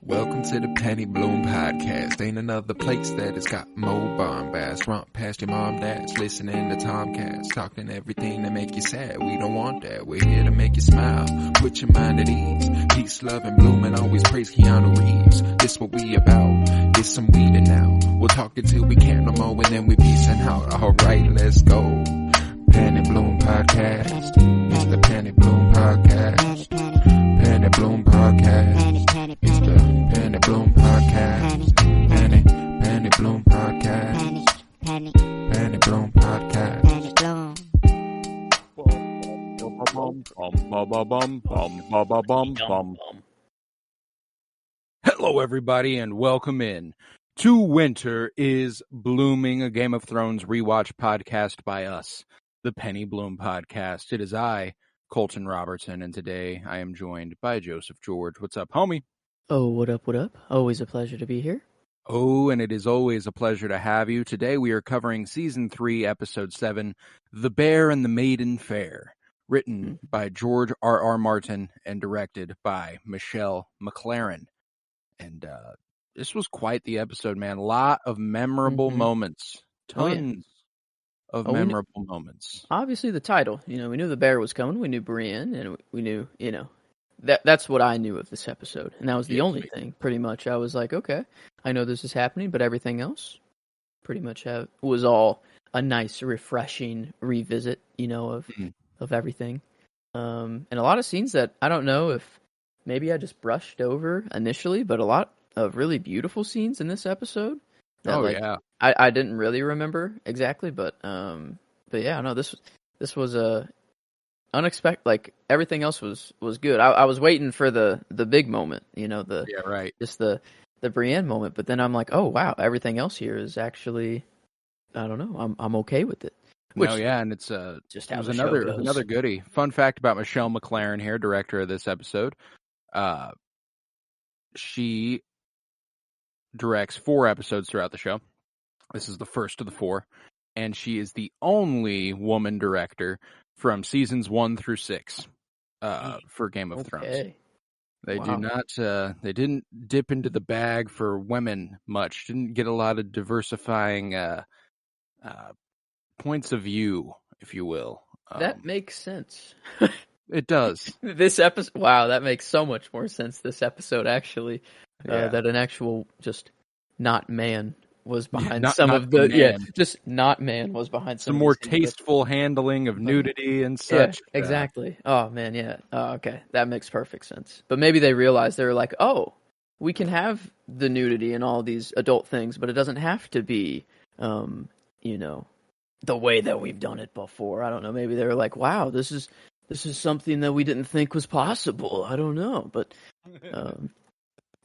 Welcome to the Penny Bloom Podcast. Ain't another place that has got more bombast. Romp past your mom, dad's listening to Tomcats. Talking everything that make you sad. We don't want that. We're here to make you smile. Put your mind at ease. Peace, love, and bloom, and always praise Keanu Reeves. This what we about. This some weeding now. We'll talk until we can't no more, and then we peacing out. Alright, let's go. Penny Bloom Podcast. It's the Penny Bloom Podcast. Penny Bloom Podcast. It's the Penny Bloom Podcast. Penny Bloom Podcast. Penny Bloom Podcast. Hello, everybody, and welcome in to Winter is Blooming, a Game of Thrones rewatch podcast by us, the Penny Bloom Podcast. It is I, Colton Robertson, and today I am joined by Joseph George. What's up, homie? Oh, what up, what up? Always a pleasure to be here. Oh, and it is always a pleasure to have you. Today we are covering Season 3, Episode 7, The Bear and the Maiden Fair, written by George R.R. Martin and directed by Michelle MacLaren. And this was quite the episode, man. A lot of memorable moments. Tons of memorable moments. Obviously the title, we knew the bear was coming, we knew Brienne, and we knew, that's what I knew of this episode. And that was the only thing, pretty much. I was like, okay, I know this is happening, but everything else pretty much was all a nice, refreshing revisit, of everything. And a lot of scenes that I don't know if maybe I just brushed over initially, but a lot of really beautiful scenes in this episode. That, I didn't really remember exactly, but yeah, no, this was a unexpected. Like everything else was good. I was waiting for the big moment, just the Brienne moment. But then I'm like, oh wow, everything else here is actually, I don't know, I'm okay with it. And it's just how another goodie. Fun fact about Michelle MacLaren here, director of this episode. She directs 4 episodes throughout the show. This is the first of the 4, and she is the only woman director from seasons 1 through 6 for Game of Thrones. They do not. They didn't dip into the bag for women much. Didn't get a lot of diversifying points of view, if you will. That makes sense. It does. This episode, wow, that makes so much more sense. This episode, actually, that an actual just not man was behind some of the just not man was behind some more tasteful handling of nudity and such. Yeah, exactly. Oh man, yeah. Oh, okay, that makes perfect sense. But maybe they realized they were like, oh, we can have the nudity and all these adult things, but it doesn't have to be, the way that we've done it before. I don't know. Maybe they were like, wow, this is something that we didn't think was possible. I don't know, but I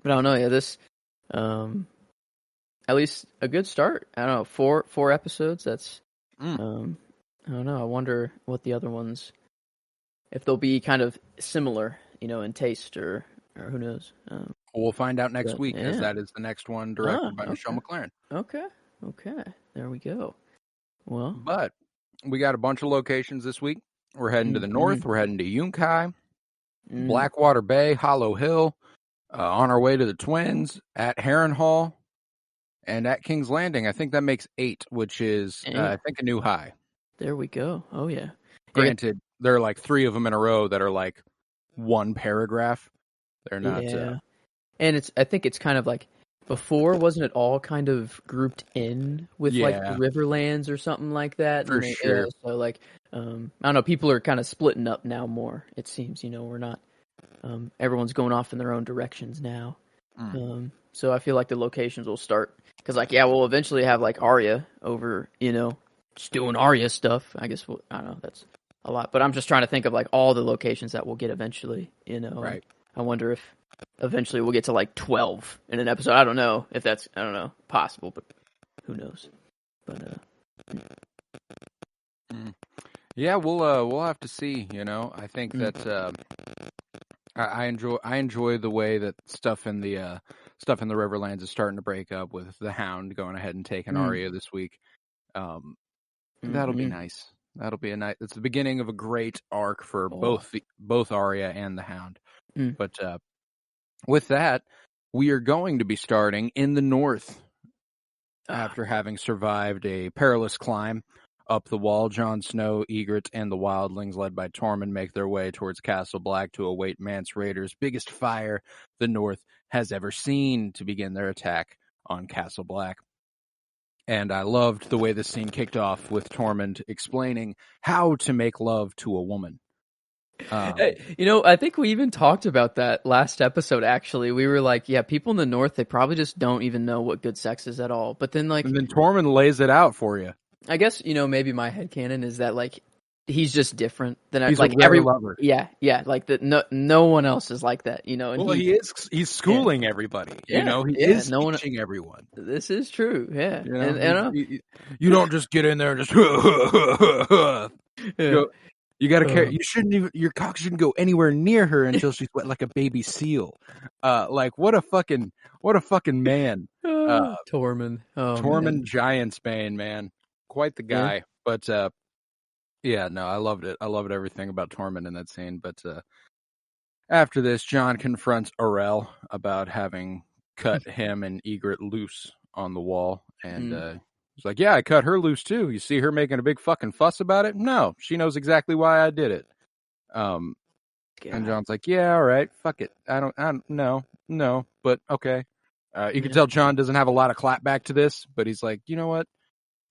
don't know. Yeah, this, at least a good start. I don't know, 4 episodes. That's, I don't know. I wonder what the other ones, if they'll be kind of similar, in taste or who knows. We'll find out next week, because that is the next one directed by Michelle MacLaren. Okay. There we go. Well, but we got a bunch of locations this week. We're heading to the north. We're heading to Yunkai, Blackwater Bay, Hollow Hill, on our way to the Twins, at Harrenhal, and at King's Landing. I think that makes 8, which is, I think, a new high. There we go. Oh, yeah. Granted, there are like 3 of them in a row that are like one paragraph. They're not... And I think it's kind of like, before, wasn't it all kind of grouped in with like the Riverlands or something like that? For sure. So like, I don't know, people are kind of splitting up now more, it seems, we're not, everyone's going off in their own directions now. So I feel like the locations will start, because like, we'll eventually have like Arya over, just doing Arya stuff. I guess, I don't know, that's a lot, but I'm just trying to think of like all the locations that we'll get eventually, Right. I wonder if eventually we'll get to like 12 in an episode. I don't know if that's, possible, but who knows. But yeah, we'll have to see, I think that I enjoy the way that stuff in the Riverlands is starting to break up, with the Hound going ahead and taking Arya this week. That'll be nice. That'll be it's the beginning of a great arc for both Arya and the Hound. But with that, we are going to be starting in the north. After having survived a perilous climb up the wall, Jon Snow, Ygritte, and the wildlings led by Tormund make their way towards Castle Black to await Mance Rayder's biggest fire the North has ever seen to begin their attack on Castle Black. And I loved the way this scene kicked off with Tormund explaining how to make love to a woman. I think we even talked about that last episode, actually. We were like, yeah, people in the North, they probably just don't even know what good sex is at all. But then, like... And then Tormund lays it out for you. I guess, maybe my headcanon is that, like, he's just different than... He's like every lover. Yeah, like, no one else is like that, And well, he's schooling everybody, He is teaching everyone. This is true, yeah. You don't just get in there and just... You gotta care. You shouldn't even. Your cock shouldn't go anywhere near her until she's wet like a baby seal. Like what a fucking man. Tormund. Tormund Giantsbane, man, quite the guy. Yeah. But I loved it. I loved everything about Tormund in that scene. But after this, Jon confronts Orell about having cut him and Ygritte loose on the wall, and he's like, yeah, I cut her loose too. You see her making a big fucking fuss about it? No, she knows exactly why I did it. And Jon's like, yeah, all right, fuck it. I don't no, but okay. You can tell Jon doesn't have a lot of clapback to this, but he's like, you know what?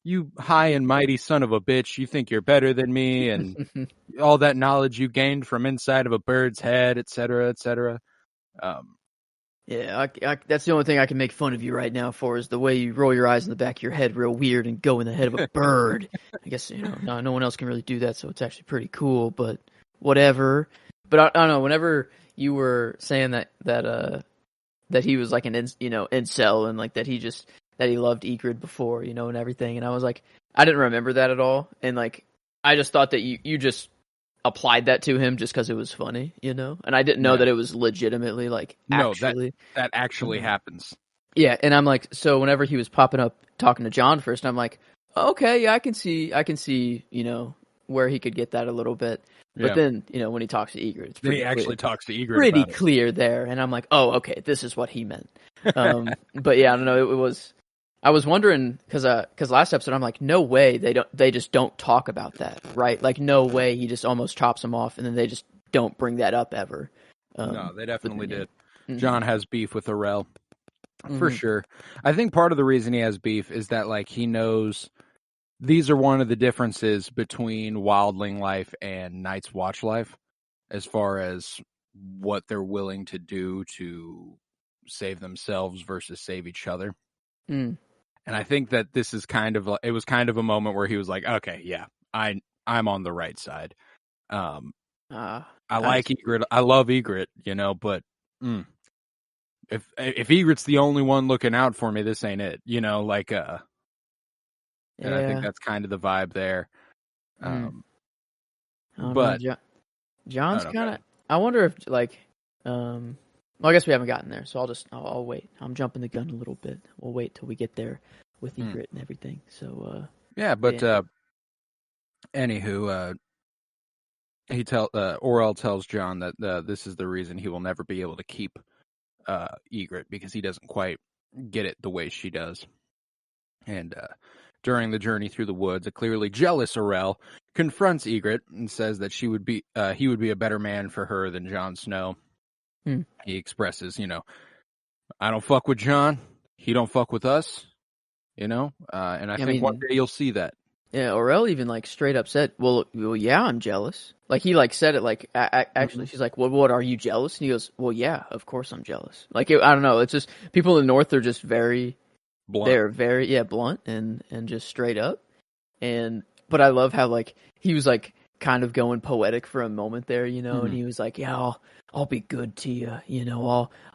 You high and mighty son of a bitch, you think you're better than me, and all that knowledge you gained from inside of a bird's head, et cetera, et cetera. Yeah, that's the only thing I can make fun of you right now for is the way you roll your eyes in the back of your head real weird and go in the head of a bird. I guess, no one else can really do that, so it's actually pretty cool, but whatever. But I don't know, whenever you were saying that he was like an incel and like that he loved Ygritte before, and everything, and I was like, I didn't remember that at all, and like, I just thought that you just applied that to him just because it was funny, and I didn't know that it was legitimately like actually. No, that actually happens. Yeah, and I'm like, so whenever he was popping up talking to Jon first, I'm like, okay, yeah, I can see, where he could get that a little bit. But then, when he talks to Ygritte, it's pretty actually talks to Ygritte. Pretty clear there, and I'm like, oh, okay, this is what he meant. But yeah, I don't know. It was. I was wondering because last episode I'm like, no way they just don't talk about that, right? Like, no way he just almost chops him off, and then they just don't bring that up ever. No, they definitely did. Mm-hmm. Jon has beef with Orell for sure. I think part of the reason he has beef is that like he knows these are one of the differences between wildling life and Night's Watch life, as far as what they're willing to do to save themselves versus save each other. Mm. And I think that this is it was kind of a moment where he was like, okay, yeah, I'm on the right side. I like Ygritte. I love Ygritte, but if Ygritte's the only one looking out for me, this ain't it, and I think that's kind of the vibe there. But Jon's kind of, I wonder if like, well, I guess we haven't gotten there, so I'll wait. I'm jumping the gun a little bit. We'll wait till we get there with Ygritte and everything. So anywho, Orell tells Jon that this is the reason he will never be able to keep Ygritte, because he doesn't quite get it the way she does. And during the journey through the woods, a clearly jealous Orell confronts Ygritte and says that he would be a better man for her than Jon Snow. He expresses, I don't fuck with Jon, he don't fuck with us, and I think one day you'll see that. Yeah, Orell even like straight up said, well, yeah, I'm jealous. Like he like said it like actually, she's like, well, what are you jealous? And he goes, well, yeah, of course I'm jealous. Like I don't know, it's just people in the North are just very blunt. They're very blunt and just straight up. But I love how like he was like kind of going poetic for a moment there, and he was like, yeah, I'll be good to you,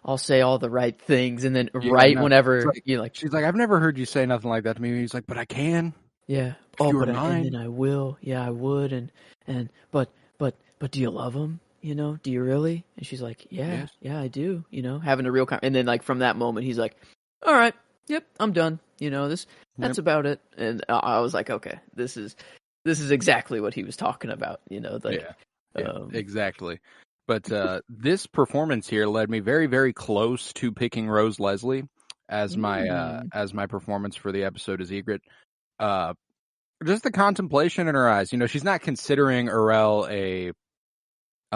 I'll say all the right things, and then whenever she's like, I've never heard you say nothing like that to me. He's like, but I can. Yeah. And then I will. Yeah, I would. But do you love him? Do you really? And she's like, yeah, I do. Having a real and then like from that moment, he's like, all right, yep, I'm done. That's about it. And I was like, okay, this is exactly what he was talking about. Exactly. But this performance here led me very, very close to picking Rose Leslie as my performance for the episode as Egret. Just the contemplation in her eyes. You know, she's not considering Urel a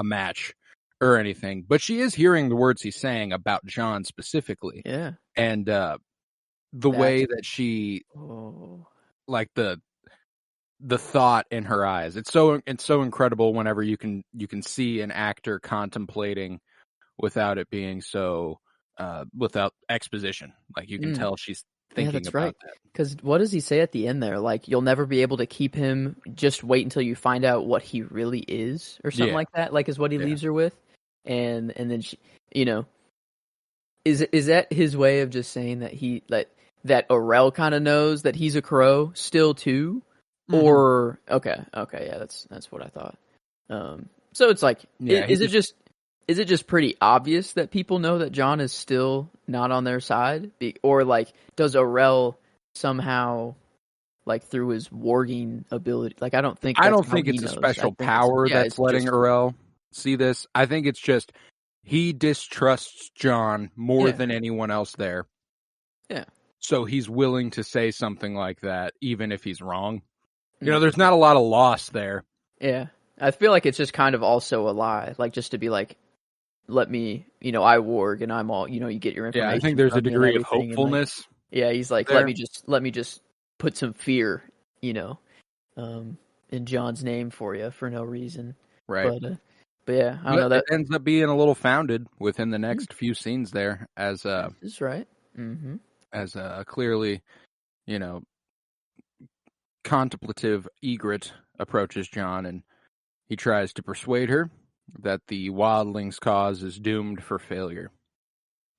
match or anything, but she is hearing the words he's saying about John specifically. Yeah. And the way that she, like the thought in her eyes, it's so incredible whenever you can see an actor contemplating without it being so without exposition. Like you can tell she's thinking about that. Because what does he say at the end there? Like, you'll never be able to keep him. Just wait until you find out what he really is, or something like that. Like, is what he leaves her with, and then she, you know, is that his way of just saying that that Urel kind of knows that he's a crow still too, or okay, yeah, that's what I thought. So it's like, is it just pretty obvious that people know that John is still not on their side? Or, like, does Urel somehow, like, through his warging ability, like, I don't think it's a special power that's letting Urel see this. I think it's just he distrusts John more than anyone else there. Yeah. So he's willing to say something like that, even if he's wrong. You know, there's not a lot of loss there. Yeah. I feel like it's just kind of also a lie, like, just to be like, let me, you know, I warg and I'm all, you know, you get your information. Yeah, I think there's a degree of hopefulness. Like, yeah, he's like, there. let me just put some fear, you know, in John's name for you for no reason. Right. But yeah, I don't know. That it ends up being a little founded within the next few scenes there, as that's right. Mm-hmm. As clearly, you know, contemplative Egret approaches John, and he tries to persuade her that the wildlings' cause is doomed for failure,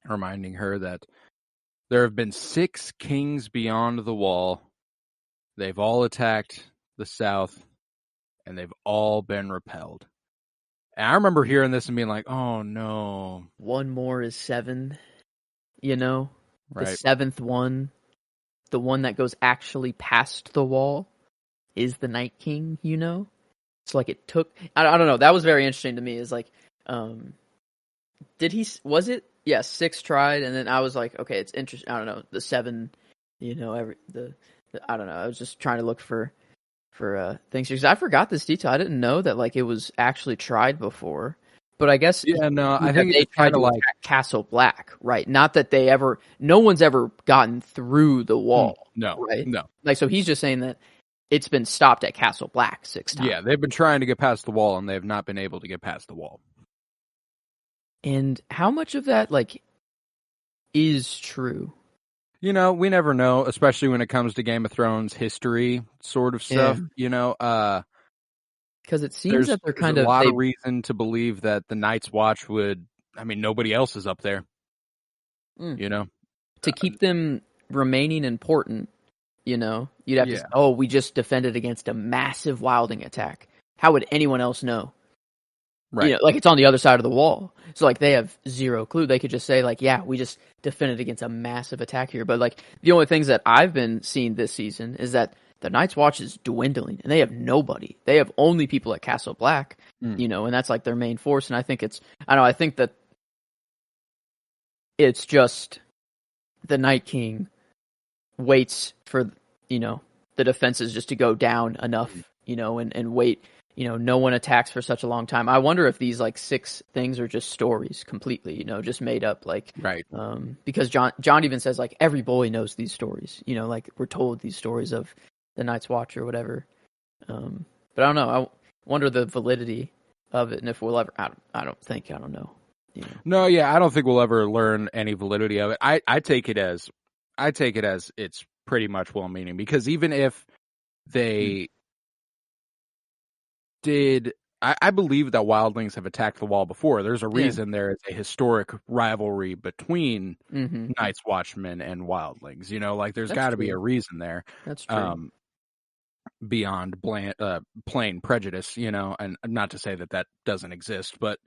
reminding her that there have been 6 kings beyond the wall. They've all attacked the south, and they've all been repelled. And I remember hearing this and being like, oh no. One more is 7, you know? Right. The 7th one, the one that goes actually past the wall, is the Night King, you know? It's like it took... I don't know. That was very interesting to me. Is like, was it? Yeah, 6 tried, and then I was like, okay, it's interesting. I don't know. The 7, you know, I don't know. I was just trying to look for things because I forgot this detail. I didn't know that, like, it was actually tried before. But I guess I think they tried to like Castle Black, right? Not that no one's ever gotten through the wall. No, right? No. Like, so he's just saying that it's been stopped at Castle Black 6 times. Yeah, they've been trying to get past the wall, and they have not been able to get past the wall. And how much of that, like, is true? You know, we never know, especially when it comes to Game of Thrones history sort of stuff, you know. Because it seems that they're kind of... a lot of reason to believe that the Night's Watch would... I mean, nobody else is up there, you know? To keep them remaining important, you know, you'd have to say, we just defended against a massive wilding attack. How would anyone else know? Right. You know, like, it's on the other side of the wall. So, like, they have zero clue. They could just say, like, yeah, we just defended against a massive attack here. But, like, the only things that I've been seeing this season is that the Night's Watch is dwindling, and they have nobody. They have only people at Castle Black, you know, and that's, like, their main force. And I think I think that it's just the Night King waits for, you know, the defenses just to go down enough, you know, and wait. You know, no one attacks for such a long time. I wonder if these, like, 6 things are just stories completely, you know, just made up, like, right. Because John even says, like, every boy knows these stories, you know, like, we're told these stories of the Night's Watch or whatever. But I don't know. I wonder the validity of it, and if we'll ever. I don't know. You know? No, yeah, I don't think we'll ever learn any validity of it. I take it as it's pretty much well-meaning, because even if they did, I believe that wildlings have attacked the wall before. There's a reason there is a historic rivalry between Night's Watchmen and wildlings. You know, like, there's got to be a reason there. That's true. Beyond plain prejudice, you know, and not to say that doesn't exist, but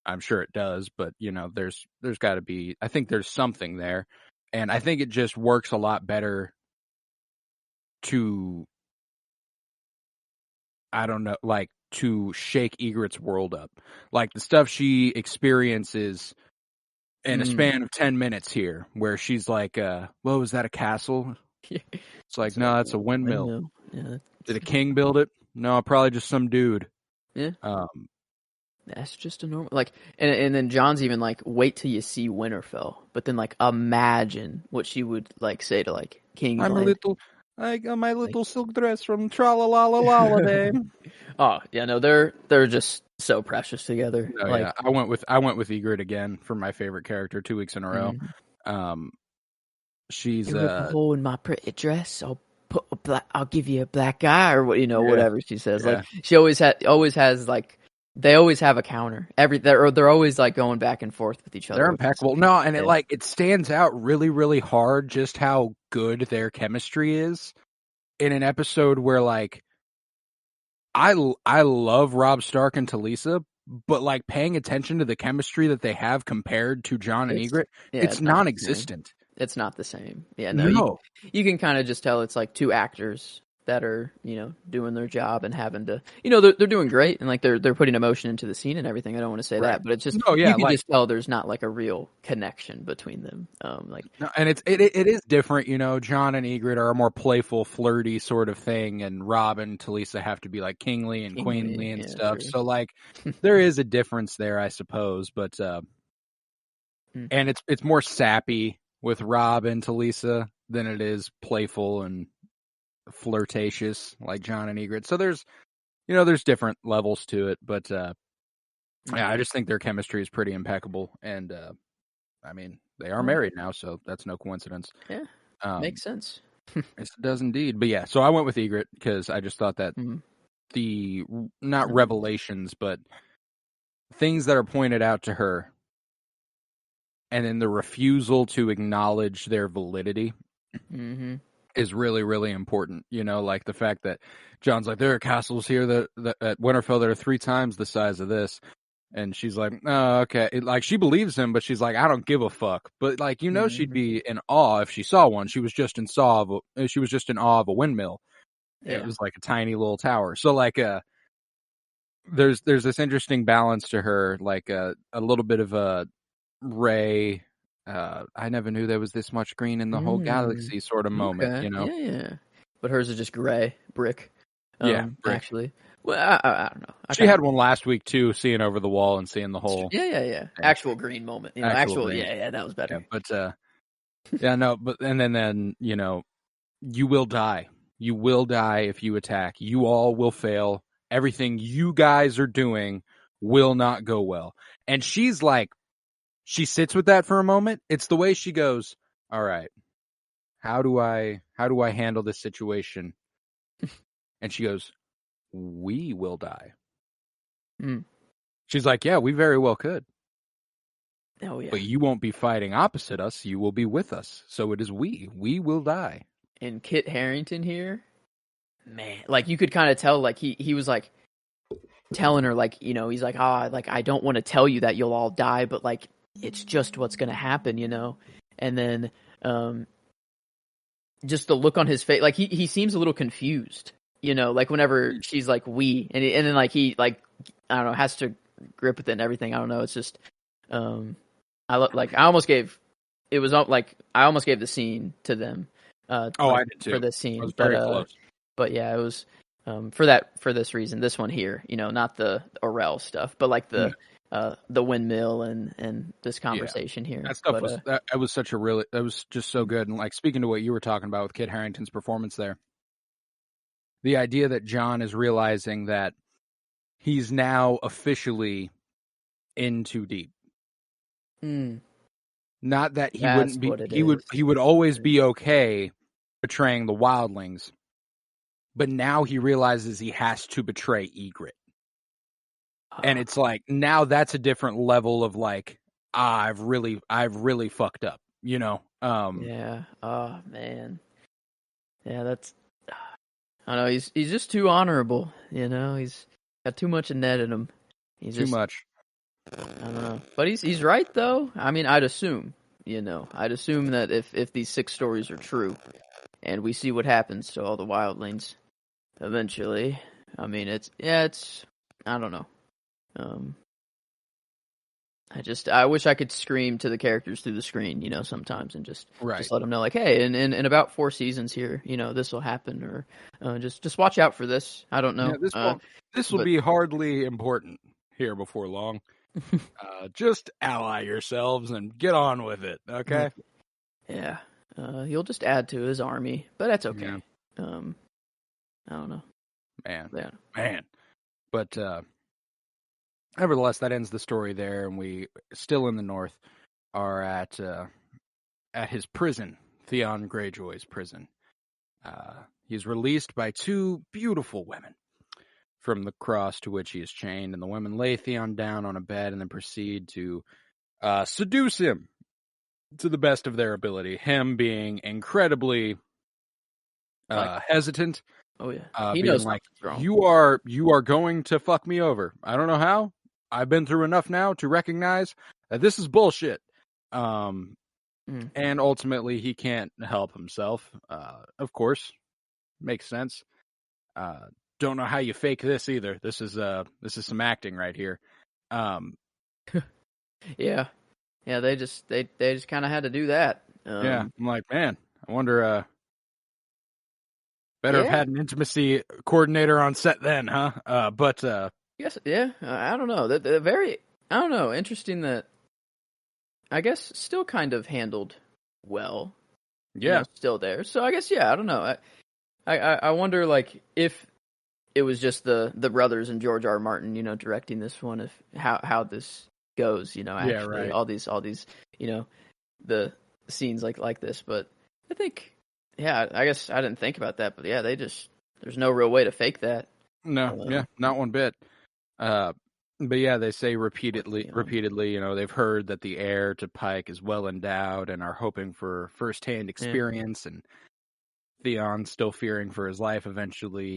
I'm sure it does. But, you know, there's got to be. I think there's something there, and I think it just works a lot better to, I don't know, like, to shake Egret's world up. Like the stuff she experiences in a span of 10 minutes here, where she's like, what was that, a castle? It's like, no, that's a windmill. Yeah, Did a king build it? No, probably just some dude. Yeah. That's just a normal, like, and then John's even like, wait till you see Winterfell, but then like, imagine what she would like say to like King's Land. I got my little silk dress from Tra-la-la-la-la day. Oh yeah, no, they're just so precious together. Oh, like, yeah, I went with Egret again for my favorite character 2 weeks in a row. She's you rip a hole in my pretty dress, I'll give you a black eye, or what, whatever she says. Yeah. Like, she always has like, they always have a counter. They're always like going back and forth with each other. They're impeccable. No, and it stands out really, really hard just how good their chemistry is in an episode where like I love Robb Stark and Talisa, but like paying attention to the chemistry that they have compared to Jon and Egret, it's non-existent. It's not the same. Yeah, no. You can kind of just tell it's like two actors that are, doing their job and having to, they're doing great, and like they're putting emotion into the scene and everything. I don't want to say that, but it's just you can just tell there's not like a real connection between them. And it is different, Jon and Egret are a more playful, flirty sort of thing, and Robb and Talisa have to be like kingly and queenly and stuff. True. So like there is a difference there, I suppose, but and it's more sappy with Robb and Talisa than it is playful and flirtatious like Jon and Egret. So there's different levels to it, but I just think their chemistry is pretty impeccable, and I mean, they are married now, so that's no coincidence. Yeah, makes sense. It does indeed. But yeah, so I went with Egret because I just thought that the not revelations, but things that are pointed out to her, and then the refusal to acknowledge their validity is really, really important. Like the fact that John's like, there are castles here that at Winterfell that are 3 times the size of this. And she's like, oh, okay. Like, she believes him, but she's like, I don't give a fuck. But like, she'd be in awe if she saw one. She was just in awe of a windmill. Yeah. It was like a tiny little tower. So like, there's this interesting balance to her, like a little bit of a Rey, I never knew there was this much green in the whole galaxy sort of moment, Yeah. But hers is just gray brick. Brick. Actually. Well, I don't know. She had one last week too, seeing over the wall and seeing the whole. Yeah. Actual green moment. Actual green. Yeah, that was better. Yeah, but and then you will die. You will die if you attack. You all will fail. Everything you guys are doing will not go well. And she's like, she sits with that for a moment. It's the way she goes, all right, how do I handle this situation? And she goes, we will die. She's like, yeah, we very well could. Oh, yeah. But you won't be fighting opposite us. You will be with us. So it is we. We will die. And Kit Harington here, man, like you could kind of tell, like he was like telling her, like, he's like, like I don't want to tell you that you'll all die, but like it's just what's going to happen, And then just the look on his face, like he seems a little confused, like whenever she's like we, and then like he like I don't know, has to grip with it and everything. I don't know. It's just I almost gave the scene to them. I did too for this scene. I was very close. But yeah, it was for this reason. This one here, not the Orell stuff, but like the windmill and this conversation here. That stuff was just so good. And like speaking to what you were talking about with Kit Harington's performance there, the idea that Jon is realizing that he's now officially in too deep. Not that he wouldn't be. He would always be okay betraying the wildlings, but now he realizes he has to betray Egret. And it's like, now that's a different level of like, I've really fucked up, Yeah. Oh man. Yeah, that's. I don't know. He's just too honorable, He's got too much in net in him. He's too much. I don't know, but he's right though. I mean, I'd assume, that if these 6 stories are true, and we see what happens to all the wildlings, eventually, I mean, it's I don't know. I wish I could scream to the characters through the screen, sometimes, and just let them know, like, hey, in about 4 seasons here, this will happen, or just watch out for this. I don't know. Yeah, this will be hardly important here before long. Just ally yourselves and get on with it, okay? Yeah. You'll just add to his army, but that's okay. Yeah. I don't know. Man. But nevertheless, that ends the story there, and we, still in the north, are at his prison, Theon Greyjoy's prison. He's released by 2 beautiful women from the cross to which he is chained, and the women lay Theon down on a bed and then proceed to seduce him to the best of their ability, him being incredibly hesitant. Oh yeah, he being knows like, wrong. you are going to fuck me over. I don't know how. I've been through enough now to recognize that this is bullshit. And ultimately, he can't help himself. Of course, makes sense. Don't know how you fake this either. This is some acting right here. Yeah. They just kind of had to do that. Yeah, I'm like, man, I wonder. Better have had an intimacy coordinator on set then, huh? But yes, yeah. I don't know. I don't know. Interesting that. I guess still kind of handled well. Yeah, still there. So I guess I don't know. I wonder, like, if it was just the brothers and George R. R. Martin, directing this one, if how this goes, actually, right. all these, the scenes like this. But I think, I guess I didn't think about that, but there's no real way to fake that. No, not one bit. But yeah, they say repeatedly, they've heard that the heir to Pike is well endowed and are hoping for firsthand experience, and Theon, still fearing for his life, eventually,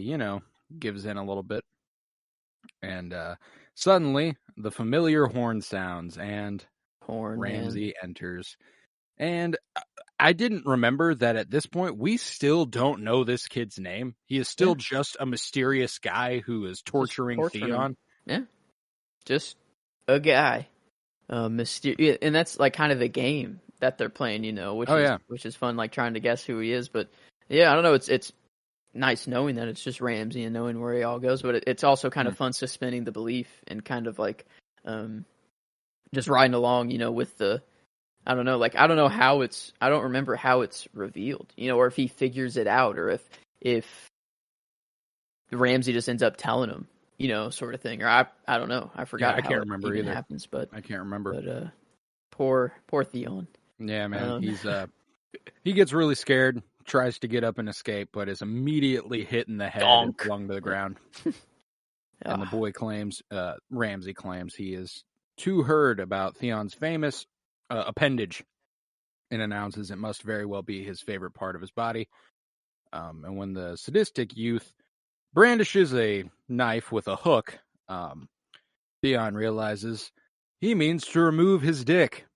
gives in a little bit. And suddenly, the familiar horn sounds, and Ramsay enters. And I didn't remember that at this point, we still don't know this kid's name. He is still just a mysterious guy who is torturing Theon. Yeah. Just a guy. Mysterious. And that's like kind of the game that they're playing, which is fun, like trying to guess who he is. But yeah, I don't know. It's nice knowing that it's just Ramsay and knowing where he all goes, but it's also kind of fun suspending the belief and kind of like just riding along, with the, I don't know, like, I don't remember how it's revealed, or if he figures it out, or if Ramsay just ends up telling him, sort of thing, or I don't know. I forgot. I can't remember either. Happens, but I can't remember. But poor Theon. Yeah, man, he gets really scared, tries to get up and escape, but is immediately hit in the head and flung to the ground. And the boy claims, Ramsay claims, he is too heard about Theon's famous appendage, and announces it must very well be his favorite part of his body. And when the sadistic youth brandishes a knife with a hook, Theon realizes he means to remove his dick.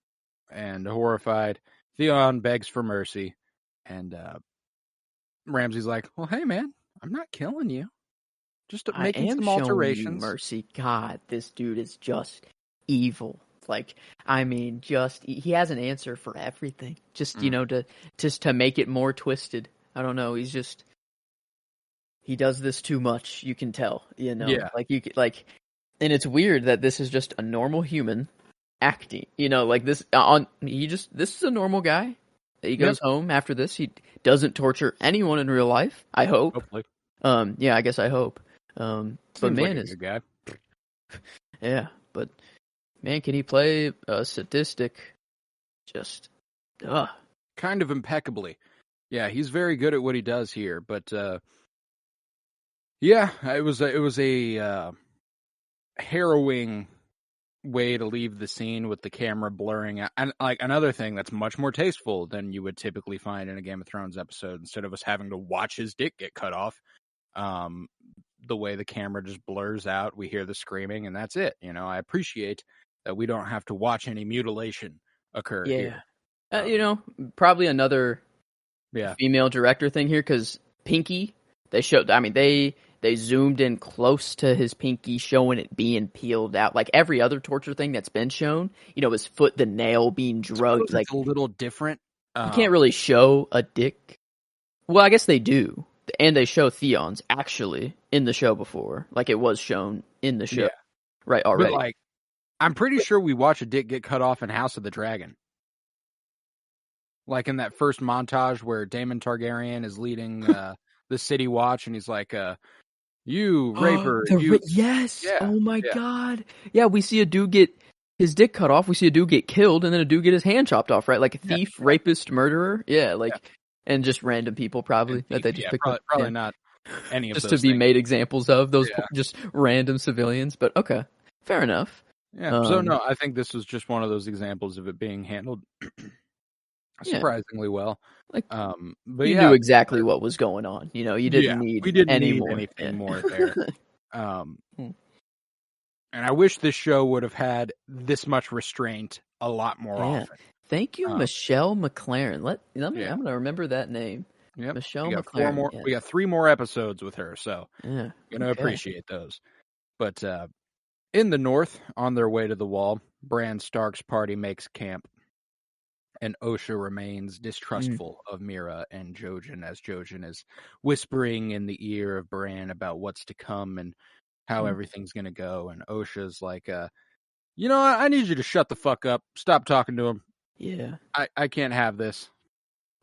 And horrified, Theon begs for mercy. And Ramsay's like, well, hey, man, I'm not killing you. Just making some alterations. Mercy. God, this dude is just evil. Like, I mean, he has an answer for everything. Just, to make it more twisted. I don't know. He does this too much. You can tell, Yeah. And it's weird that this is just a normal human acting, like this this is a normal guy. He goes home after this. He doesn't torture anyone in real life. I hope. Hopefully. I guess I hope. But man, like a good guy. Yeah, but man, can he play sadistic? Just, kind of impeccably. Yeah, he's very good at what he does here. But it was a harrowing way to leave the scene with the camera blurring out. And like another thing that's much more tasteful than you would typically find in a Game of Thrones episode, instead of us having to watch his dick get cut off, the way the camera just blurs out, we hear the screaming, and that's it. I appreciate that we don't have to watch any mutilation occur here. Probably another female director thing here, because Pinky, they They zoomed in close to his pinky, showing it being peeled out. Like every other torture thing that's been shown, his foot, the nail being drugged. Like it's a little different. You can't really show a dick. Well, I guess they do. And they show Theon's actually in the show before. Like it was shown in the show. Right, already. But I'm pretty sure we watch a dick get cut off in House of the Dragon. Like in that first montage where Daemon Targaryen is leading the city watch, and he's like, you raper. Yes. Yeah, oh my God. Yeah, we see a dude get his dick cut off. We see a dude get killed, and then a dude get his hand chopped off, right? Like a thief, rapist, murderer. Yeah, and just random people probably that they just picked up. Probably not any of just those to be things. made examples of those just random civilians. But okay, fair enough. Yeah. So no, I think this was just one of those examples of it being handled surprisingly well. But you knew exactly what was going on. You didn't need anything more there. And I wish this show would have had this much restraint a lot more often. Thank you, Michelle McLaren. I'm going to remember that name. Yep. Michelle McLaren. We got 3 more episodes with her, so going to appreciate those. But in the north, on their way to the wall, Bran Stark's party makes camp, and Osha remains distrustful of Mira and Jojen, as Jojen is whispering in the ear of Bran about what's to come and how everything's going to go. And Osha's like, I need you to shut the fuck up. Stop talking to him. Yeah. I can't have this.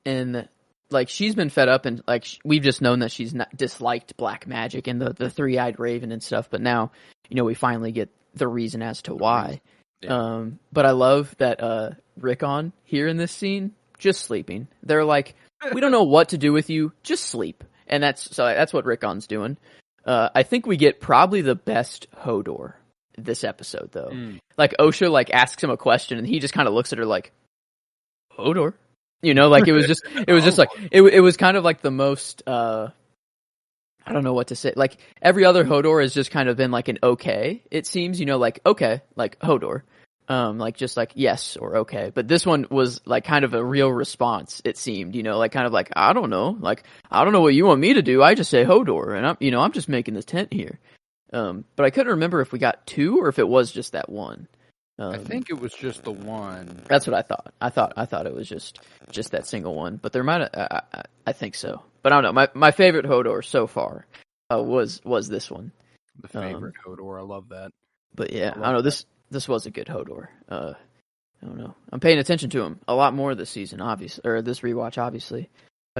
And she's been fed up, and we've just known that she's not disliked black magic and the three-eyed raven and stuff. But now, we finally get the reason as to why. Yeah. But I love that Rickon here in this scene just sleeping. They're like, we don't know what to do with you, just sleep. And that's what Rickon's doing. I think we get probably the best Hodor this episode, though. Osha asks him a question, and he just kind of looks at her like, Hodor. It was just it was kind of like the most I don't know what to say. Like every other Hodor has just kind of been like an okay, it seems, okay, like Hodor. Yes or okay. But this one was kind of a real response, it seemed, I don't know. I don't know what you want me to do. I just say Hodor, and I'm just making this tent here. But I couldn't remember if we got 2 or if it was just that one. I think it was just the one. That's what I thought. I thought it was just that single one. But there might I think so. But I don't know. My favorite Hodor so far was this one. The favorite Hodor. I love that. But yeah, I don't know. This was a good Hodor. I don't know. I'm paying attention to him a lot more this season, obviously, or this rewatch, obviously.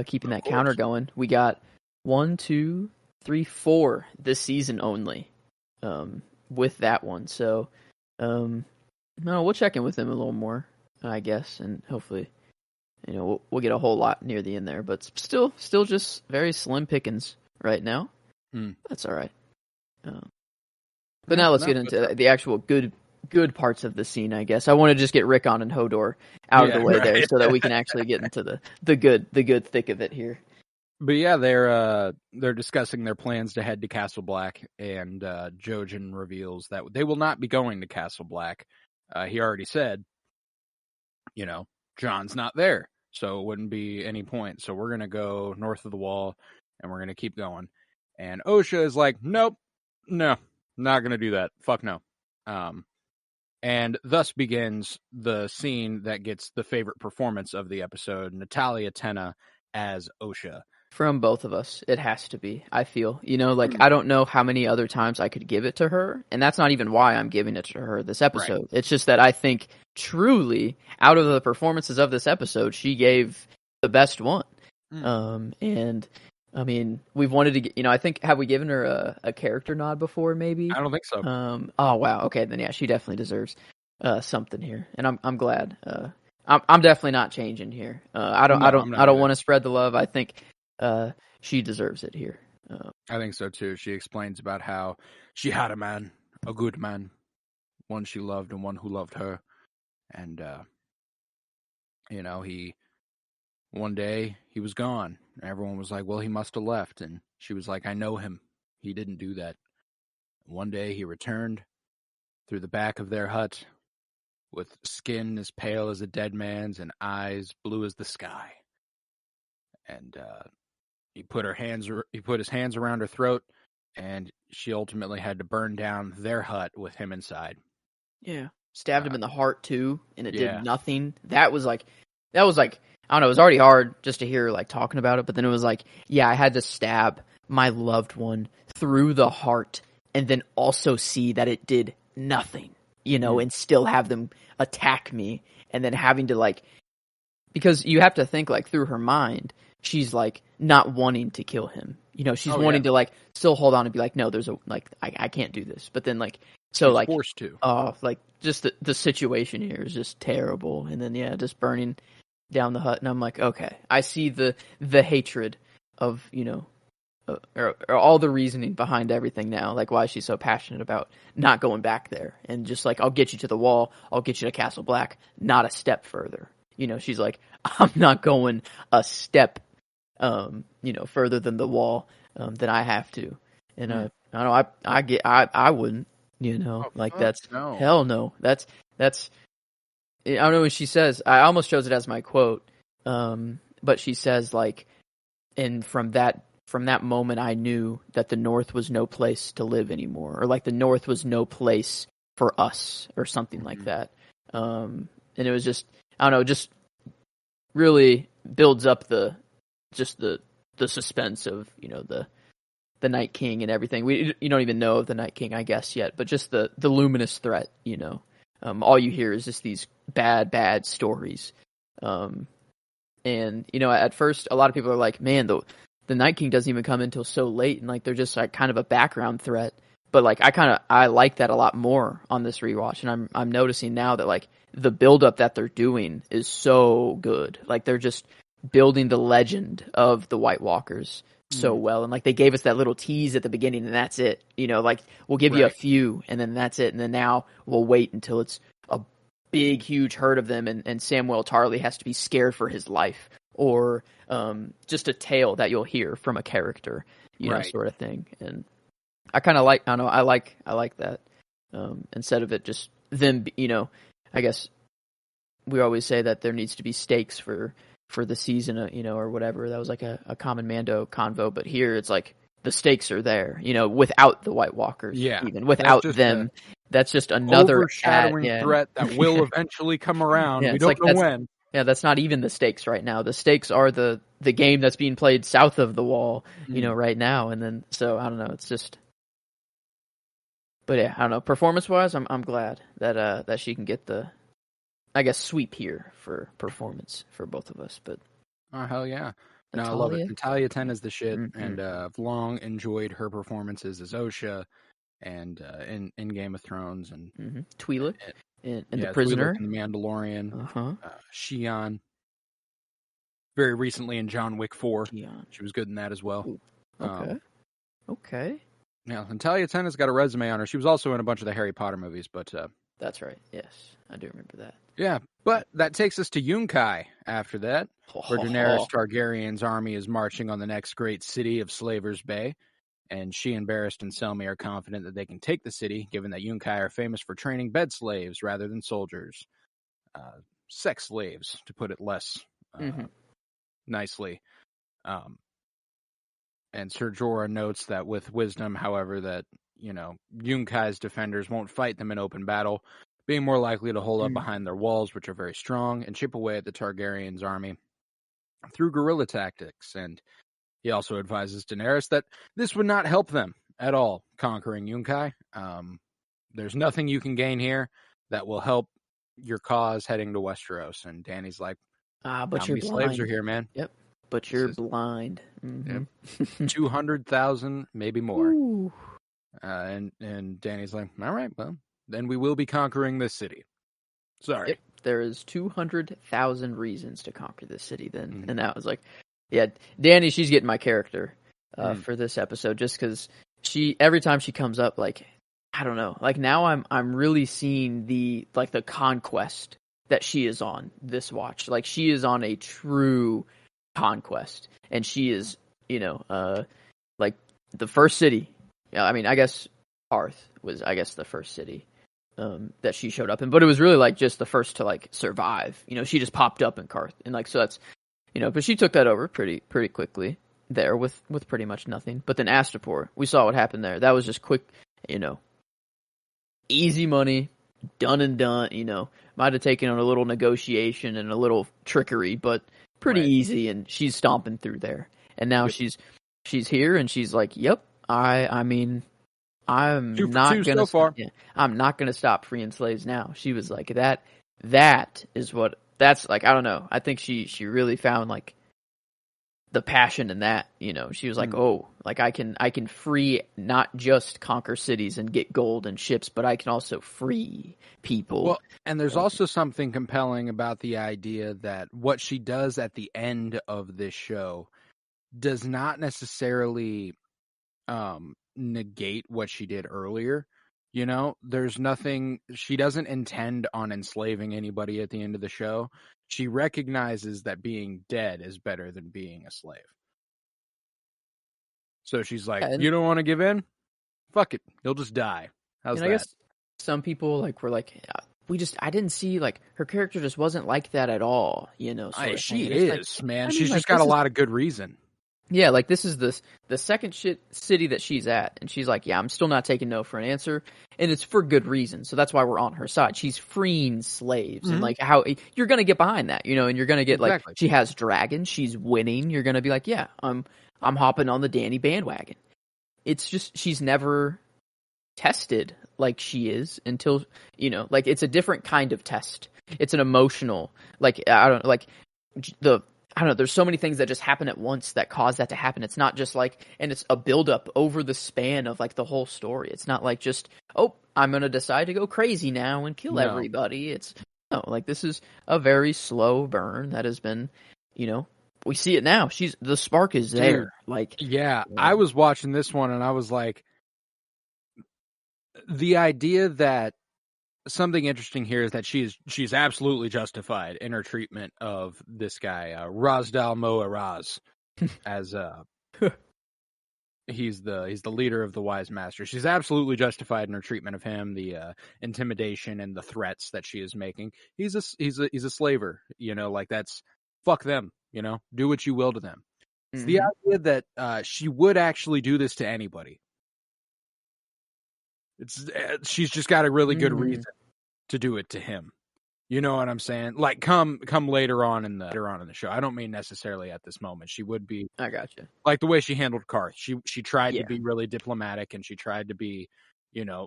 Keeping that counter going. We got 1, 2, 3, 4 this season only. With that one, so no, we'll check in with him a little more, I guess, and hopefully, we'll get a whole lot near the end there. But still just very slim pickings right now. That's all right. But now let's get into the actual good parts of the scene, I guess. I want to just get Rickon and Hodor out of the way there, so that we can actually get into the good thick of it here. But yeah, they're discussing their plans to head to Castle Black, and Jojen reveals that they will not be going to Castle Black. He already said, Jon's not there, so it wouldn't be any point. So we're going to go north of the wall, and we're going to keep going. And Osha is like, nope, no, not going to do that. Fuck no. And thus begins the scene that gets the favorite performance of the episode, Natalia Tena as Osha. From both of us, it has to be, I feel. I don't know how many other times I could give it to her, and that's not even why I'm giving it to her this episode. Right. It's just that I think, truly, out of the performances of this episode, she gave the best one. And, I mean, we've wanted to get, I think, have we given her a character nod before, maybe? I don't think so. Oh, wow, okay, then yeah, she definitely deserves something here, and I'm glad. I'm definitely not changing here. I don't want to spread the love. I think she deserves it here. I think so too. She explains about how she had a man, a good man, one she loved and one who loved her. And, one day he was gone. Everyone was like, well, he must have left. And she was like, I know him. He didn't do that. One day he returned through the back of their hut with skin as pale as a dead man's and eyes blue as the sky. And, he put his hands around her throat and she ultimately had to burn down their hut with him inside. Yeah. Stabbed him in the heart too, and it yeah. did nothing. That was like, I don't know, it was already hard just to hear like talking about it, but then it was like, yeah, I had to stab my loved one through the heart and then also see that it did nothing, you know, and still have them attack me, and then having to like, because you have to think like through her mind, she's like not wanting to kill him. You know, she's wanting to like still hold on and be like, no, there's a, like, I can't do this. But then like, so she's like forced to. Like just the situation here is just terrible. And then, yeah, just burning down the hut. And I'm like, okay, I see the hatred of, you know, or all the reasoning behind everything now, like why she's so passionate about not going back there, and just like, I'll get you to the wall, I'll get you to Castle Black, not a step further. You know, she's like, I'm not going a step, you know, further than the wall that I have to. And I don't know, I wouldn't, you know, hell no. That's I don't know what she says. I almost chose it as my quote, but she says like, and from that moment, I knew that the North was no place to live anymore, or like the North was no place for us, or something like that. And it was just, I don't know, just really builds up the suspense of, you know, the Night King and everything. You don't even know of the Night King, I guess, yet, but just the luminous threat, you know. All you hear is just these bad stories. And, you know, at first, a lot of people are like, man, the Night King doesn't even come in until so late, and like they're just like kind of a background threat. But like I like that a lot more on this rewatch, and I'm noticing now that like the buildup that they're doing is so good. Like they're just building the legend of the White Walkers so well, and like they gave us that little tease at the beginning, and that's it. You know, like we'll give you a few, and then that's it, and then now we'll wait until it's a big, huge herd of them, and Samuel Tarly has to be scared for his life, or just a tale that you'll hear from a character, you know, sort of thing. And I kind of like, I don't know, I like that. Instead of it just them, you know, I guess we always say that there needs to be stakes for the season, you know, or whatever. That was like a common Mando convo, but here it's like the stakes are there, you know, without the White Walkers, even without them. That's just another overshadowing threat that will eventually come around. We don't know when. Yeah, that's not even the stakes right now. The stakes are the game that's being played south of the wall, you know, right now. And then, so I don't know. It's just, but yeah, I don't know. Performance wise, I'm glad that she can get the, I guess, sweep here for performance for both of us. But oh hell yeah, no, I love it. Natalia 10 is the shit, and I've long enjoyed her performances as Osha, and in Game of Thrones, and Twi'lek. And the Prisoner, and the Mandalorian, Shion. Very recently in John Wick 4, she was good in that as well. Ooh. Okay. Yeah, Natalia 10 has got a resume on her. She was also in a bunch of the Harry Potter movies, but that's right. Yes, I do remember that. Yeah, but that takes us to Yunkai after that, where Daenerys Targaryen's army is marching on the next great city of Slaver's Bay. And she and Barristan and Selmy are confident that they can take the city, given that Yunkai are famous for training bed slaves rather than soldiers. Sex slaves, to put it less nicely. And Ser Jorah notes that with wisdom, however, that, you know, Yunkai's defenders won't fight them in open battle, being more likely to hold up behind their walls, which are very strong, and chip away at the Targaryens' army through guerrilla tactics. And he also advises Daenerys that this would not help them at all conquering Yunkai. There's nothing you can gain here that will help your cause heading to Westeros. And Dany's like, but you're blind. Slaves are here, man. Yep, but you're blind. Yep. 200,000, maybe more. Ooh. And Dany's like, all right, well, then we will be conquering this city. Sorry. Yep. There is 200,000 reasons to conquer this city then. And that was like, yeah, Dany, she's getting my character for this episode, just because every time she comes up, like, I don't know, like now I'm really seeing the conquest that she is on this watch. Like she is on a true conquest, and she is, you know, like the first city. Yeah, I mean, I guess Arth was, I guess, the first city that she showed up in, but it was really like just the first to like survive. You know, she just popped up in Karth, and like so that's. You know, but she took that over pretty quickly. there with pretty much nothing. But then Astapor, we saw what happened there. That was just quick, easy money, done and done. Might have taken on a little negotiation and a little trickery, but pretty easy. And she's stomping through there. And now she's here, and she's like, "Yep, I mean, I'm not gonna I'm not gonna stop freeing slaves now." She was like, "That is what that's like." I don't know. I think she really found like the passion in that. She was like, "Oh, like I can free, not just conquer cities and get gold and ships, but I can also free people." Well, and there's also something compelling about the idea that what she does at the end of this show does not necessarily negate what she did earlier. There's nothing, she doesn't intend on enslaving anybody at the end of the show. She recognizes that being dead is better than being a slave. So she's like, you don't want to give in? Fuck it. You'll just die. How's that? I guess some people were like, I didn't see, like, her character just wasn't like that at all, She is, man. She's just got a lot of good reason. Yeah, like, this is the second city that she's at, and she's like, yeah, I'm still not taking no for an answer, and it's for good reason, so that's why we're on her side. She's freeing slaves, and, like, how you're gonna get behind that, and you're gonna get, like, she has dragons, she's winning, you're gonna be like, yeah, I'm hopping on the Dany bandwagon. It's just, she's never tested like she is until, like, it's a different kind of test. It's an emotional, like, there's so many things that just happen at once that cause that to happen. It's not just like, and it's a buildup over the span of like the whole story. It's not like just, I'm going to decide to go crazy now and kill everybody. It's, like, this is a very slow burn that has been, we see it now. The spark is there. Dude, like, I was watching this one and I was like, the idea that something interesting here is that she's absolutely justified in her treatment of this guy, Razdal Moaraz, as he's the leader of the Wise Master. She's absolutely justified in her treatment of him, the intimidation and the threats that she is making. He's a slaver, like, that's, fuck them, do what you will to them. It's the idea that she would actually do this to anybody. She's just got a really good reason to do it to him. You know what I'm saying? Like, come later on in the show. I don't mean necessarily at this moment. She would be. I gotcha. Like the way she handled Karth. She tried to be really diplomatic, and she tried to be,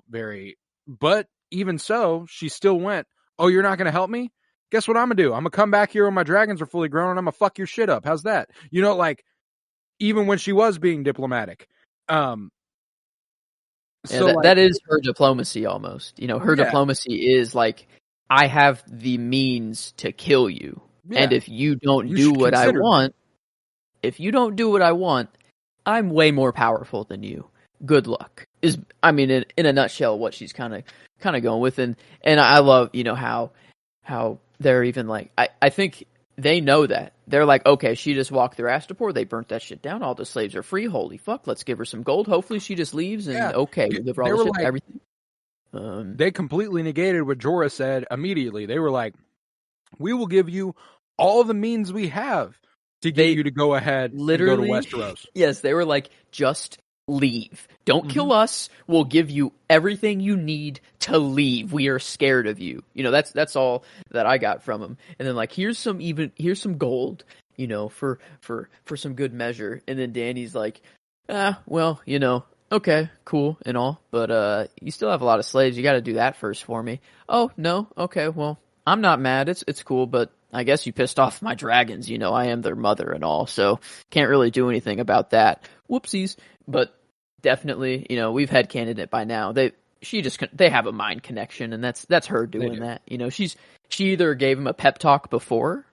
very. But even so, she still went, "Oh, you're not going to help me? Guess what I'm going to do? I'm going to come back here when my dragons are fully grown, and I'm going to fuck your shit up. How's that?" Like, even when she was being diplomatic. So that is her diplomacy almost. Her diplomacy is like, I have the means to kill you. Yeah. And if you don't do what I want, I'm way more powerful than you. Good luck. In a nutshell, what she's kind of going with. And I love, how they're even like, I think they know that. They're like, okay, she just walked through Astapor. They burnt that shit down. All the slaves are free. Holy fuck, let's give her some gold. Hopefully she just leaves and we give her all the shit, everything. They completely negated what Jorah said immediately. They were like, we will give you all the means we have to get you to go ahead and go to Westeros. Yes, they were like, just leave. Don't kill us. We'll give you everything you need to leave. We are scared of you. That's all that I got from him. And then, like, here's some gold, for some good measure. And then Dany's like, well, okay, cool and all, but you still have a lot of slaves. You got to do that first for me. Oh, no. Okay, well, I'm not mad. It's cool, but I guess you pissed off my dragons. I am their mother and all, so can't really do anything about that. Whoopsies. But definitely, we've had candidate by now. They have a mind connection, and that's her doing that. She either gave him a pep talk before,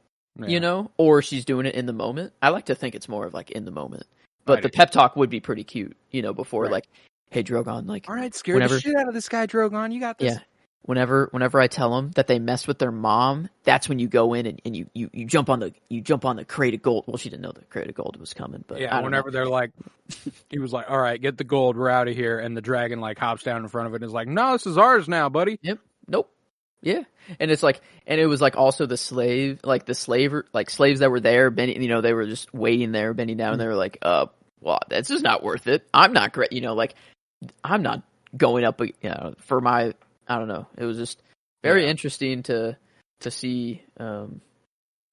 or she's doing it in the moment. I like to think it's more of like in the moment. But the pep talk would be pretty cute, before like, hey, Drogon, like, all right, scare the shit out of this guy, Drogon. You got this. Yeah. Whenever I tell them that they messed with their mom, that's when you go in and you jump on the crate of gold. Well, she didn't know the crate of gold was coming, but whenever they're like, he was like, all right, get the gold, we're out of here, and the dragon like hops down in front of it and is like, no, this is ours now, buddy. Yep. Nope. Yeah, and it's like, and it was like also the slaves that were there, bending, they were just waiting there, bending down, and they were like, well, this is not worth it. I'm not great, like, I'm not going up, for my, I don't know. It was just very interesting to see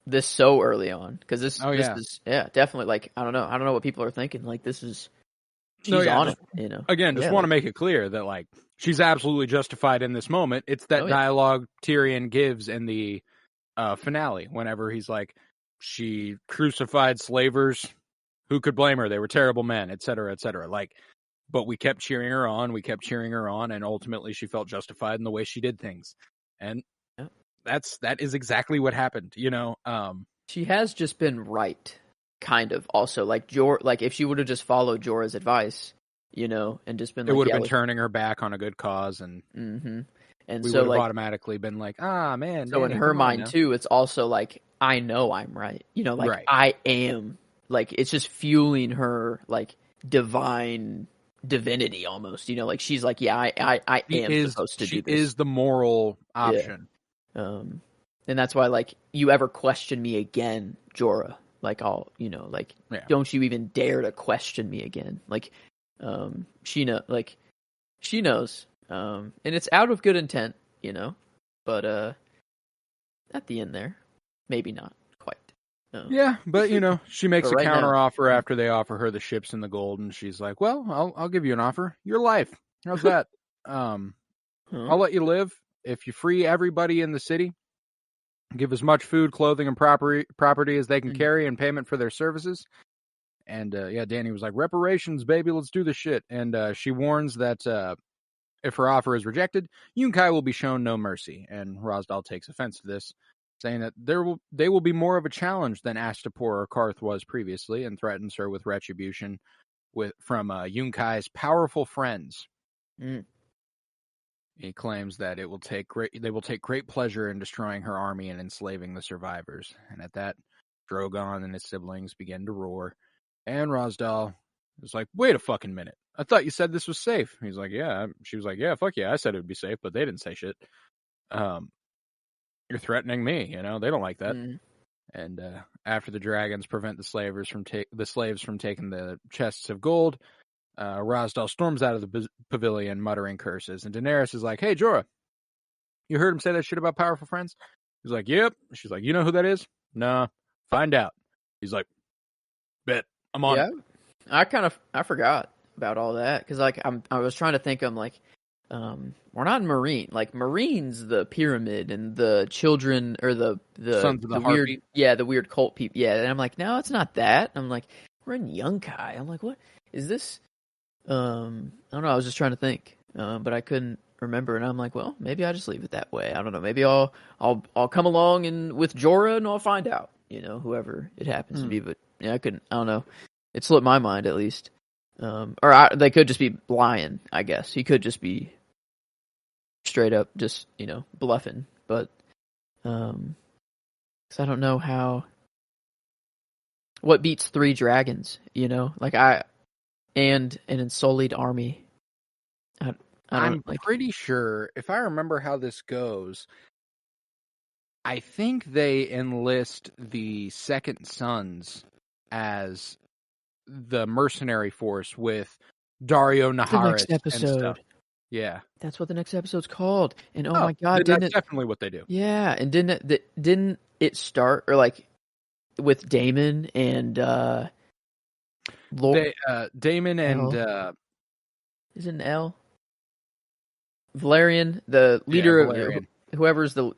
this so early on, because this is definitely, like, I don't know what people are thinking. Like, she's on it, Again, just want to make it clear that, like, she's absolutely justified in this moment. It's that dialogue Tyrion gives in the finale whenever he's like, she crucified slavers. Who could blame her? They were terrible men, et cetera, et cetera. Like, but we kept cheering her on, and ultimately she felt justified in the way she did things. And that is exactly what happened, She has just been right, kind of, also. Like, if she would have just followed Jorah's advice, and just been, it would have been turning her back on a good cause, and and we would have automatically been like, man. So Danny, in her mind too, it's also like, I know I'm right, right. I am, like, it's just fueling her, like, divinity almost, like, she's like, yeah, I am supposed to do this. She is the moral option. And that's why, like, you ever question me again, Jorah, like, don't you even dare to question me again. Like, she knows, and it's out of good intent, but at the end there, maybe not quite. Yeah, but she makes a counter offer after they offer her the ships and the gold, and she's like, well, I'll give you an offer. Your life. How's that? I'll let you live if you free everybody in the city. Give as much food, clothing, and property as they can carry in payment for their services. And Danny was like, reparations, baby, let's do this shit. And she warns that if her offer is rejected, Yunkai will be shown no mercy. And Rosdal takes offense to this, saying that they will be more of a challenge than Astapor or Karth was previously, and threatens her with retribution from Yunkai's powerful friends. He claims that they will take great pleasure in destroying her army and enslaving the survivors. And at that, Drogon and his siblings begin to roar. And Rosdal is like, wait a fucking minute. I thought you said this was safe. He's like, yeah. She was like, yeah, fuck yeah, I said it would be safe, but they didn't say shit. You're threatening me, they don't like that. And after the dragons prevent the slaves from taking the chests of gold, Rosdal storms out of the pavilion muttering curses, and Daenerys is like, hey, Jorah, you heard him say that shit about powerful friends? He's like, yep. She's like, you know who that is? Nah, find out. He's like, bet, I'm on it. I forgot about all that, because, like, I was trying to think, I'm like, we're not in Marine. Like, Marine's the pyramid and the children, or the Sons of the weird, Harpy. the weird cult people. Yeah, and I'm like, no, it's not that. I'm like, we're in Yunkai. I'm like, what is this? I don't know. I was just trying to think, but I couldn't remember, and I'm like, well, maybe I just leave it that way. I don't know. Maybe I'll come along and with Jorah, and I'll find out. Whoever it happens to be. But yeah, I don't know. It slipped my mind, at least. They could just be lying, I guess. He could just be straight up just, bluffing. But, 'cause I don't know what beats 3 dragons, like and an Ensullied army. I'm pretty sure, if I remember how this goes, I think they enlist the Second Sons as the mercenary force with Dario Naharis and stuff. Yeah, that's what the next episode's called. And my god, that's definitely what they do. Yeah, and didn't it start, or like, with Daemon and Daemon and is it an L? Valerian, the leader of whoever's the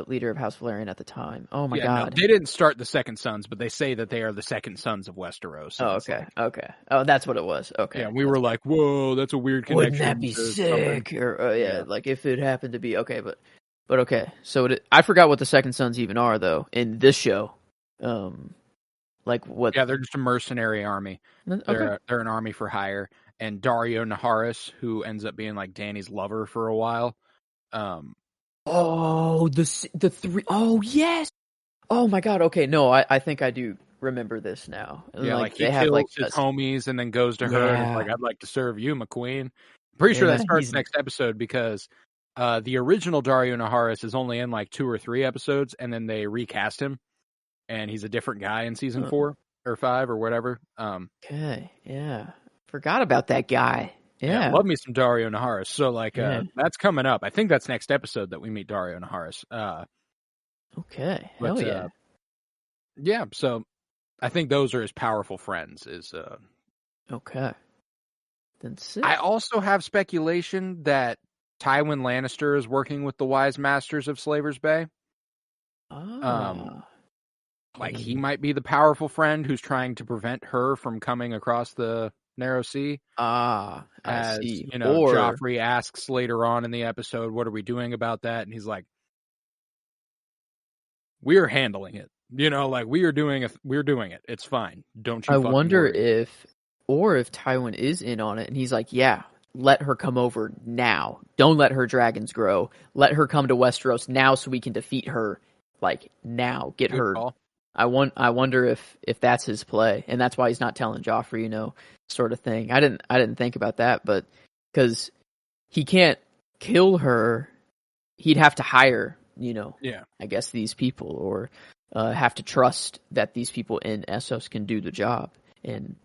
leader of House Valerian at the time. Oh my god. No, they didn't start the Second Sons, but they say that they are the Second Sons of Westeros. Oh, okay. Okay. Oh, that's what it was. Okay. Yeah, we were like, whoa, that's a weird connection. Wouldn't that be sick? Or like, if it happened to be okay, but okay. So I forgot what the Second Sons even are, though, in this show. Like what? Yeah, they're just a mercenary army. Okay. They're an army for hire. And Dario Naharis, who ends up being like Dany's lover for a while. Oh, the 3. Oh, yes. Oh my god. Okay, no, I think I do remember this now. Yeah, like he kills his homies and then goes to her and is like, I'd like to serve you, McQueen. Pretty sure that starts next episode, because The original Dario Naharis is only in like 2 or 3 episodes, and then they recast him, and he's a different guy in season 4 or 5 or whatever. Okay, yeah. Forgot about that guy. Yeah. Love me some Dario Naharis. So like that's coming up. I think that's next episode that we meet Dario Naharis. Okay, hell yeah. Yeah, so I think those are his powerful friends. Okay. Then sick. I also have speculation that Tywin Lannister is working with the Wise Masters of Slaver's Bay. Like he might be the powerful friend who's trying to prevent her from coming across the Narrow Sea. I see. You know, Joffrey asks later on in the episode, "What are we doing about that?" And he's like, "We're handling it. You know, like we're doing it. It's fine. Don't you?" I wonder worry. if Tywin is in on it, and he's like, "Yeah, let her come over now. Don't let her dragons grow. Let her come to Westeros now, so we can defeat her. Like now, get her." Call. I wonder if that's his play, and that's why he's not telling Joffrey, you know, sort of thing. I didn't think about that, but because he can't kill her, he'd have to hire, you know, I guess these people, or have to trust that these people in Essos can do the job. And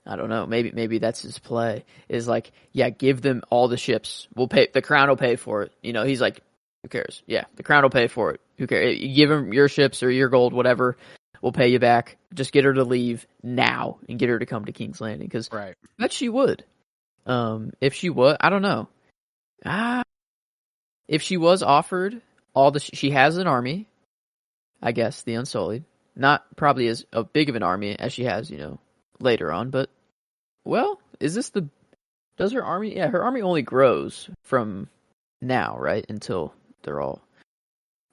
I don't know, maybe that's his play. Is like, yeah, give them all the ships. We'll pay. The crown will pay for it. You know, he's like, who cares? Yeah, the crown will pay for it. Who cares? You give him your ships or your gold, whatever. We'll pay you back. Just get her to leave now and get her to come to King's Landing. Because I bet she would. If she was, I don't know. If she was offered all the, she has an army. I guess the Unsullied, not probably as big of an army as she has, you know, later on. But well, does her army? Yeah, her army only grows from now, right, until they're all.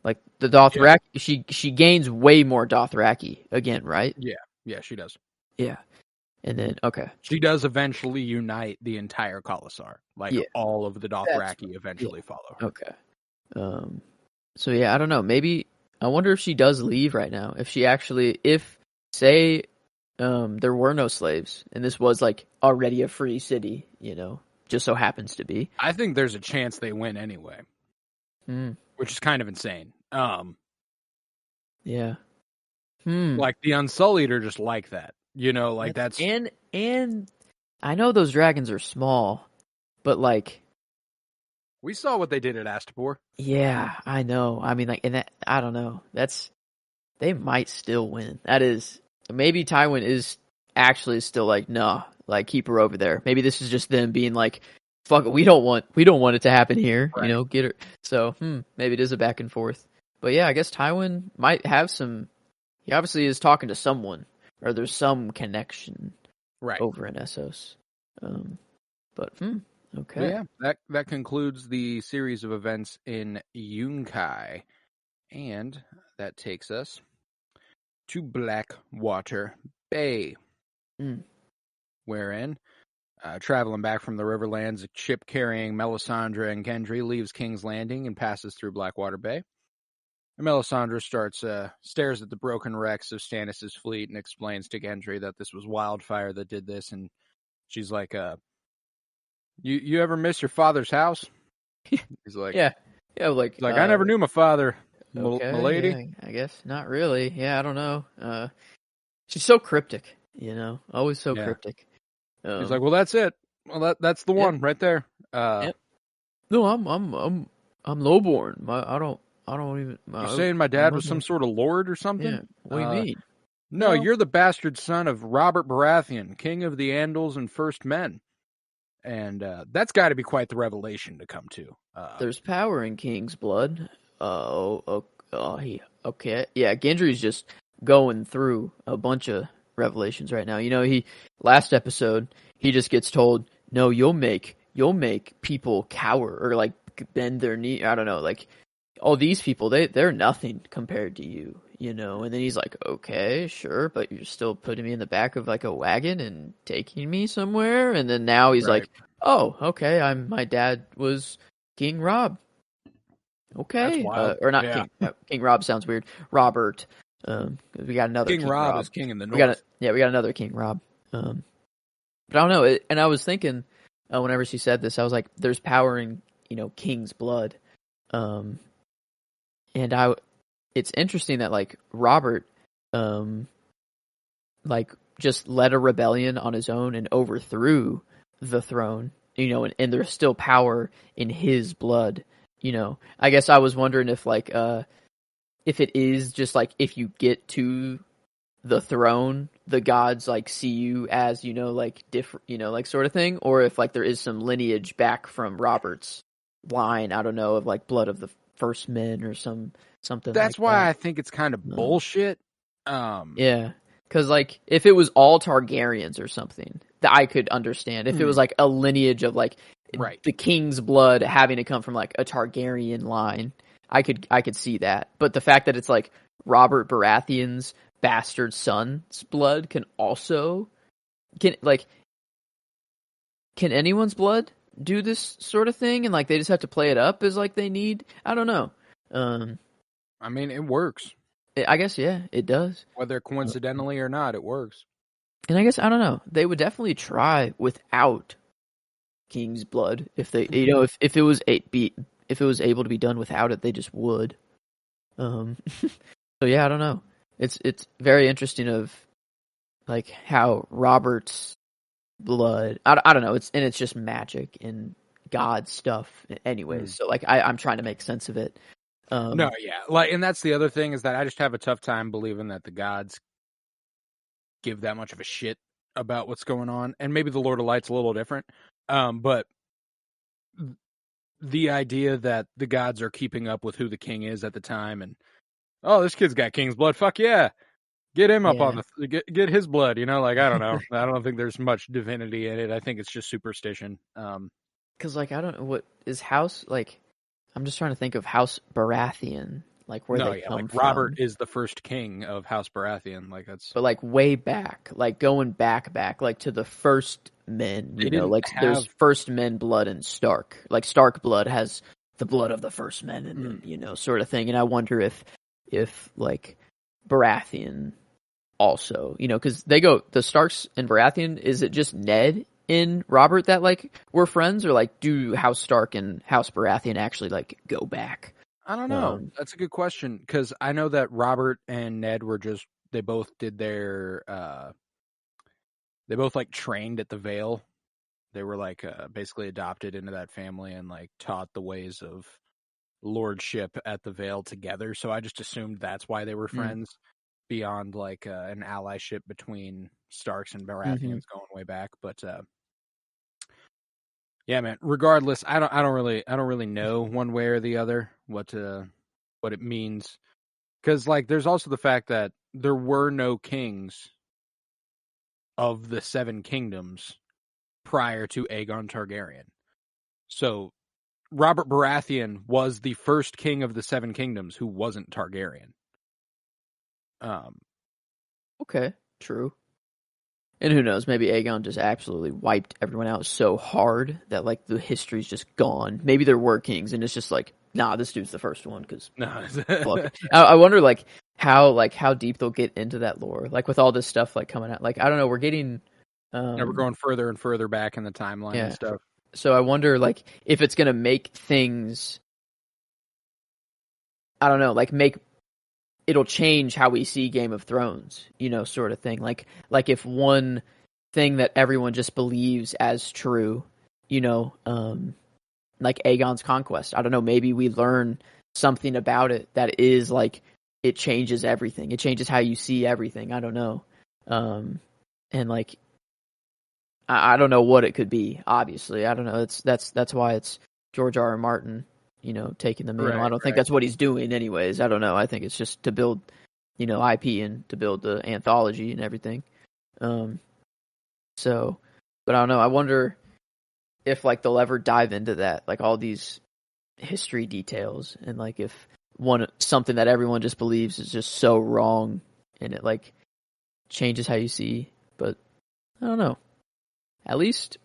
Like the Dothraki, she gains way more Dothraki again, right? Yeah, she does. Yeah, and then she does eventually unite the entire Khalasar. Like all of the Dothraki eventually follow her. Okay. So yeah, I don't know. Maybe I wonder if she does leave right now. If she actually, say, there were no slaves and this was like already a free city, you know, just so happens to be. I think there's a chance they win anyway. Which is kind of insane. Yeah. Like the Unsullied are just like that. You know, like that's and I know those dragons are small, but like we saw what they did at Astapor. Yeah, I know. I mean, like, and that, I don't know. They might still win. That is, maybe Tywin is actually still like, nah, like keep her over there. Maybe this is just them being like, fuck it, we don't want it to happen here. You know, get her. So, maybe it is a back and forth. But yeah, I guess Tywin might have some. He obviously is talking to someone, or there's some connection, over in Essos. But okay. But yeah, that concludes the series of events in Yunkai, and that takes us to Blackwater Bay, wherein. Traveling back from the Riverlands, a ship carrying Melisandre and Gendry leaves King's Landing and passes through Blackwater Bay. And Melisandre stares at the broken wrecks of Stannis' fleet and explains to Gendry that this was Wildfire that did this. And she's like, "You ever miss your father's house?" He's like, "Yeah, like I never knew my father, milady." Yeah, I guess not really. Yeah, I don't know. She's so cryptic, you know, always so cryptic. He's like, "Well, that's it. Well, that's the one right there." No, I'm lowborn. I don't even. You're saying my dad was some sort of lord or something? Yeah. What do you mean? No, you're the bastard son of Robert Baratheon, king of the Andals and First Men, and that's got to be quite the revelation to come to. There's power in King's blood. Okay. Yeah, Gendry's just going through a bunch of revelations right now. You know, last episode he just gets told, "No, you'll make people cower or like bend their knee." I don't know, like all these people, they're nothing compared to you, you know. And then he's like, "Okay, sure, but you're still putting me in the back of like a wagon and taking me somewhere." And then now he's like, "Oh, okay, my dad was King Rob." Okay, or not King Rob sounds weird. Robert. We got another King Rob is king in the north. We got another King Rob. But I don't know. And I was thinking, whenever she said this, I was like, "There's power in king's blood. And it's interesting that like Robert, like just led a rebellion on his own and overthrew the throne, and there's still power in his blood. I guess I was wondering if like, if it is just like, if you get to the throne, the gods like see you as, like different, like sort of thing, or if like there is some lineage back from Robert's line, I don't know, of like blood of the first men or something. That's like why that. I think it's kind of bullshit. Yeah, because like if it was all Targaryens or something, that I could understand. If it was like a lineage of like the king's blood having to come from like a Targaryen line, I could see that. But the fact that it's like Robert Baratheon's bastard son's blood can anyone's blood do this sort of thing, and like they just have to play it up as like they need? I don't know. I mean, it works. I guess it does. Whether coincidentally or not, it works. And I guess I don't know. They would definitely try without king's blood if they, if it was able to be done without it, they just would. So yeah, I don't know. It's very interesting of like how Robert's blood. I don't know. It's just magic and God stuff, anyways. So like I'm trying to make sense of it. No, yeah, like, and that's the other thing is that I just have a tough time believing that the gods give that much of a shit about what's going on, and maybe the Lord of Light's a little different, but the idea that the gods are keeping up with who the king is at the time, and this kid's got king's blood, fuck yeah, get him up on the get his blood, like I don't know, I don't think there's much divinity in it. I think it's just superstition. Because like I don't know what is house like. I'm just trying to think of House Baratheon, like where they come from. Robert is the first king of House Baratheon, like that's. But like way back, like going back, like to the first men, there's first men blood in Stark. Like Stark blood has the blood of the first men, and sort of thing. And I wonder if like Baratheon also, because they go the Starks and Baratheon. Is it just Ned in Robert that like were friends, or like do House Stark and House Baratheon actually like go back? I don't know. That's a good question, because I know that Robert and Ned were they both did their they both like trained at the Vale. They were like basically adopted into that family and like taught the ways of lordship at the Vale together. So I just assumed that's why they were friends, beyond like an allyship between Starks and Baratheons going way back. But yeah, man. Regardless, I don't really know one way or the other what it means, because like there's also the fact that there were no kings of the Seven Kingdoms prior to Aegon Targaryen. So Robert Baratheon was the first king of the Seven Kingdoms who wasn't Targaryen. Okay, true. And who knows, maybe Aegon just absolutely wiped everyone out so hard that like the history's just gone. Maybe there were kings and it's just like, nah, this dude's the first one, because I wonder like how deep they'll get into that lore, like with all this stuff like coming out. Like I don't know, we're getting we're going further and further back in the timeline and stuff. So I wonder like if it's gonna make things, I don't know, like it'll change how we see Game of Thrones, sort of thing. Like if one thing that everyone just believes as true, like Aegon's conquest, I don't know, maybe we learn something about it that is like, it changes everything. It changes how you see everything. I don't know. And like, I don't know what it could be, obviously. I don't know. That's why it's George R.R. Martin, taking the mantle. I don't think that's what he's doing anyways. I don't know. I think it's just to build, IP and to build the anthology and everything. So, but I don't know. I wonder if like they'll ever dive into that, like all these history details, and like if something that everyone just believes is just so wrong and it like changes how you see. But I don't know. At least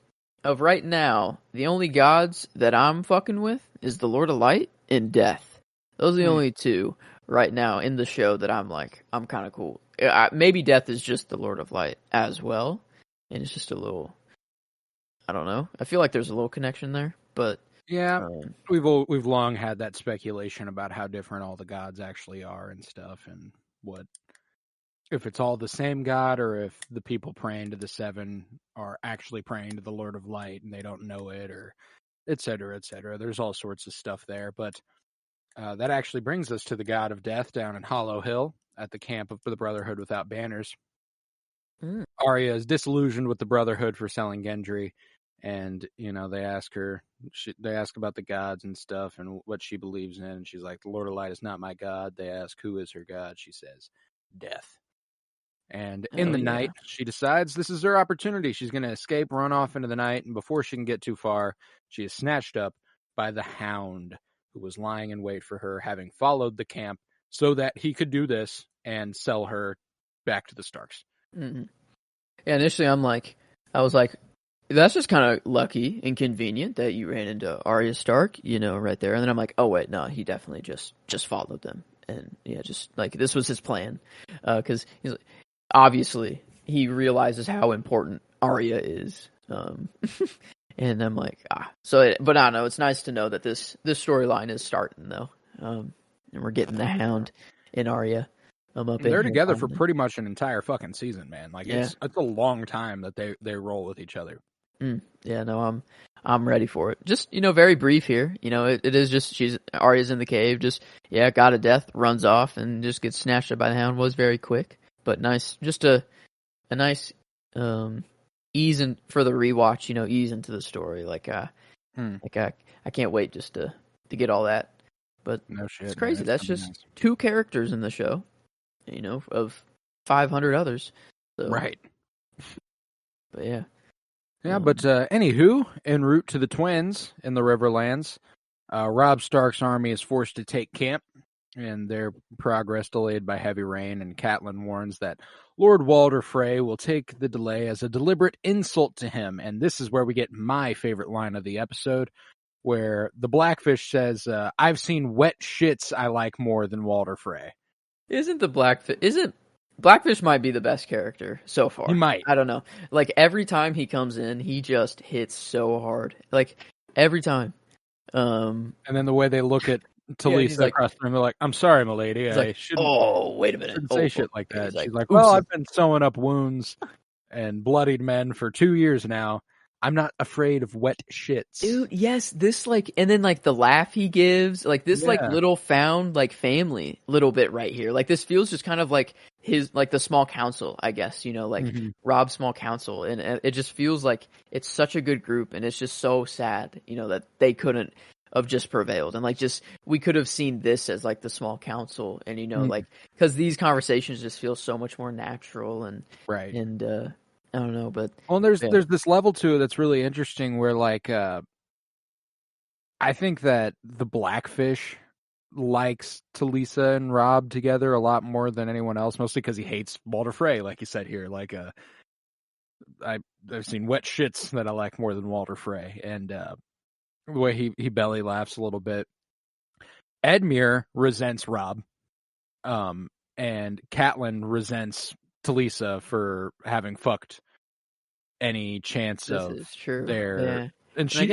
of right now, the only gods that I'm fucking with is the Lord of Light and Death. Those are the only two right now in the show that I'm kind of cool. Maybe Death is just the Lord of Light as well, and it's just a little, I don't know. I feel like there's a little connection there, but Yeah, we've long had that speculation about how different all the gods actually are and stuff, and what if it's all the same god, or if the people praying to the seven are actually praying to the Lord of Light and they don't know it, or et cetera, et cetera. There's all sorts of stuff there, but that actually brings us to the god of death down in Hollow Hill at the camp of the Brotherhood Without Banners. Arya is disillusioned with the Brotherhood for selling Gendry, and they ask her, they ask about the gods and stuff and what she believes in, and she's like, the Lord of Light is not my god. They ask, who is her god? She says, death. And in the night, she decides this is her opportunity. She's going to escape, run off into the night, and before she can get too far, she is snatched up by the Hound, who was lying in wait for her, having followed the camp so that he could do this and sell her back to the Starks. Mm-hmm. Yeah, initially I was like, that's just kind of lucky and convenient that you ran into Arya Stark, right there. And then I'm like, oh wait, no, he definitely just followed them, and just like this was his plan, because he's like, obviously he realizes how important Arya is, and I'm like, but I don't know. It's nice to know that this storyline is starting though, and we're getting the Hound and Arya. They're together for pretty much an entire fucking season, man. Like it's a long time that they roll with each other. Yeah, no, I'm ready for it. Just very brief here. It is just Arya's in the cave. Just got a death, runs off, and just gets snatched up by the Hound. Was very quick, but nice. Just a nice ease in for the rewatch. Ease into the story. I can't wait just to get all that. But no shit, it's crazy. Man. That's just nice. 2 characters in the show. Of 500 others. So. Right. But yeah. Yeah, but anywho, en route to the Twins in the Riverlands, Robb Stark's army is forced to take camp, and their progress delayed by heavy rain, and Catelyn warns that Lord Walder Frey will take the delay as a deliberate insult to him, and this is where we get my favorite line of the episode, where the Blackfish says, I've seen wet shits I like more than Walder Frey. Blackfish might be the best character so far. He might. I don't know. Like every time he comes in, he just hits so hard. Like every time. And then the way they look at Talisa across the room, they're like, "I'm sorry, milady. I shouldn't." Oh, wait a minute. Say shit like that. She's like, "Well, I've been sewing up wounds and bloodied men for 2 years now. I'm not afraid of wet shits." Dude, yes, this and then the laugh he gives, this little found family little bit right here. This feels just kind of like his the small council, I guess, Robb's small council, and it just feels like it's such a good group, and it's just so sad, that they couldn't have just prevailed, and we could have seen this as the small council, and because these conversations just feel so much more natural and right, and I don't know, but there's this level to it that's really interesting where I think that the Blackfish likes Talisa and Robb together a lot more than anyone else, mostly because he hates Walder Frey, like you said here. I've seen wet shits that I like more than Walder Frey, and the way he belly laughs a little bit. Edmure resents Robb, and Catelyn resents Talisa for having fucked any chance of their, and she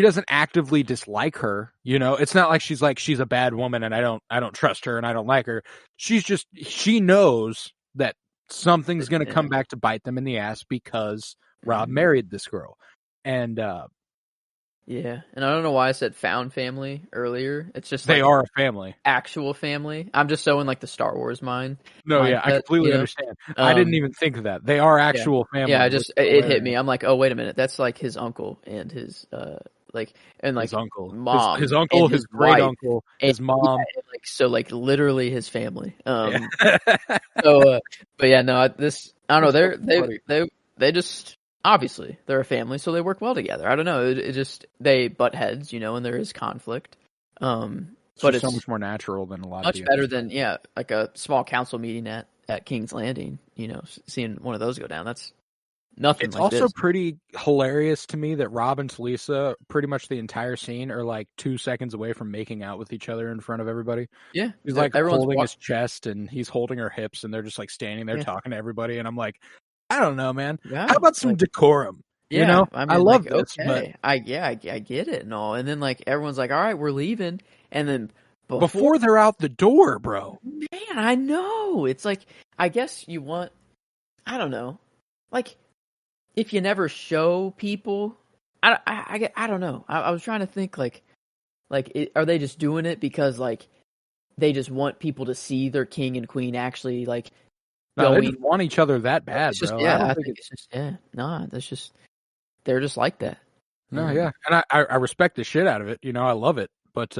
doesn't actively dislike her. It's not like she's a bad woman and I don't trust her and I don't like her. She knows that something's going to come back to bite them in the ass because Robb married this girl, and yeah, and I don't know why I said found family earlier. It's just they are a family, actual family. I'm just so in the Star Wars mind. No, yeah, I completely understand. I didn't even think of that. They are actual family. Yeah, it hit me. I'm like, oh wait a minute, that's his uncle and his his uncle, mom, his uncle, his great uncle, his mom. Yeah, literally his family. So, but yeah, no, I don't know. They just. Obviously, they're a family, so they work well together. I don't know. It just they butt heads, and there is conflict. But it's so much more natural than a lot much of better than a small council meeting at King's Landing. Seeing one of those go down. That's nothing. It's also pretty hilarious to me that Robb and Talisa, pretty much the entire scene, are 2 seconds away from making out with each other in front of everybody. Yeah, he's holding his chest and he's holding her hips, and they're just standing there talking to everybody. And I'm like, I don't know, man. Yeah, how about some decorum? Yeah, I mean, love like, this, but okay, I get it and all, and then like everyone's like, all right, we're leaving, and then before they're out the door, bro. man, I know it's like I guess you want, I don't know, like if you never show people, I don't know. I was trying to think are they just doing it because like they just want people to see their king and queen actually like No, they going? just want each other that bad, It's just bro. yeah, I don't I think think it's just nah, that's just they're just like that. no, yeah, and I respect the shit out of it. I love it, but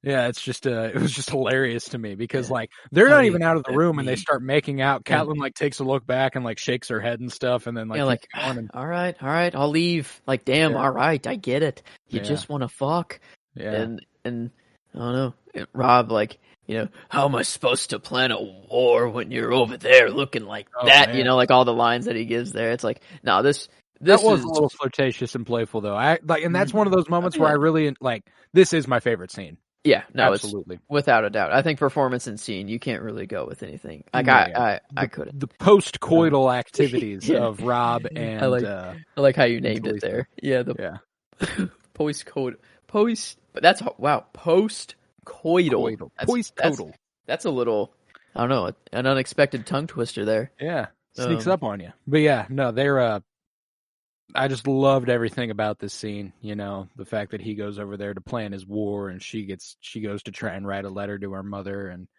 yeah, it's just it was just hilarious to me because Yeah. like they're How not do you even out of the expect room and they me? start making out. Yeah. Catelyn like takes a look back and like shakes her head and stuff, and then like Like keeps going. And, all right, I'll leave. Like damn, Yeah. all right, I get it. You Yeah. just want to fuck, yeah, and I don't know, Rob. Like how am I supposed to plan a war when you're over there looking like Oh, that? man. Like all the lines that he gives there. It's like no, this that was is a little flirtatious and playful though. I like, and that's Mhm. one of those moments where yeah. I really like. This is my favorite scene. Yeah, no, Absolutely. it's without a doubt. I think performance and scene, you can't really go with anything. Like Yeah. I couldn't. The post-coital activities Yeah. of Rob and I like how you named it Talisa. there. Yeah, the Yeah. but that's wow, post-coital. Post-coital. That's a little, I don't know, an unexpected tongue twister there. Yeah, sneaks up on you. But yeah, no, they're. I just loved everything about this scene. The fact that he goes over there to plan his war, and she goes to try and write a letter to her mother, and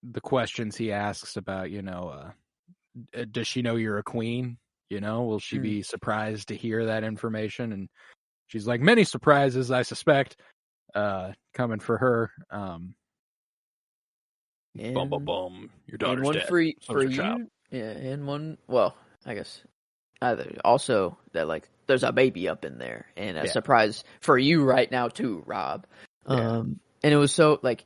the questions he asks about, does she know you're a queen? Will she be surprised to hear that information? And she's like, many surprises, I suspect, coming for her. Bum bum bum. Your daughter's and one dead. for you. Yeah, and one. Well, I guess also that like there's a baby up in there, and a surprise for you right now too, Rob. And it was so like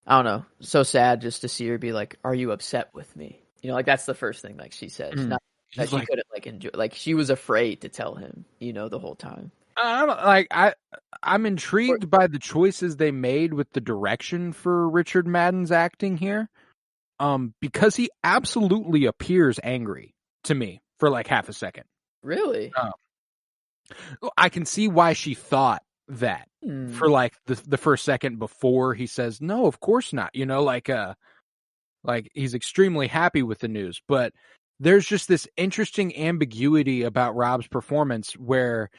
I don't know, so sad just to see her be like, "Are you upset with me?" Like that's the first thing like she says. Not that she couldn't like enjoy. Like she was afraid to tell him. The whole time. I'm intrigued by the choices they made with the direction for Richard Madden's acting here, because he absolutely appears angry to me for like half a second. Really? I can see why she thought that for like the first second before he says no, of course not. Like he's extremely happy with the news, but there's just this interesting ambiguity about Rob's performance where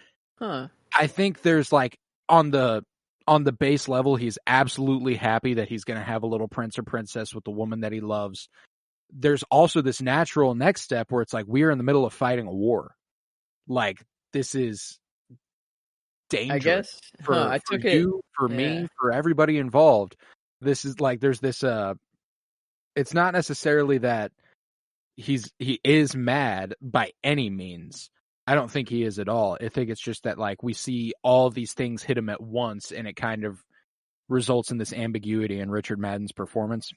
I think there's like on the base level, he's absolutely happy that he's going to have a little prince or princess with the woman that he loves. There's also this natural next step where it's like, we are in the middle of fighting a war. Like this is dangerous. I guess for you, for me, for everybody involved. This is like, there's this, it's not necessarily that he is mad by any means. I don't think he is at all. I think it's just that like we see all these things hit him at once, and it kind of results in this ambiguity in Richard Madden's performance,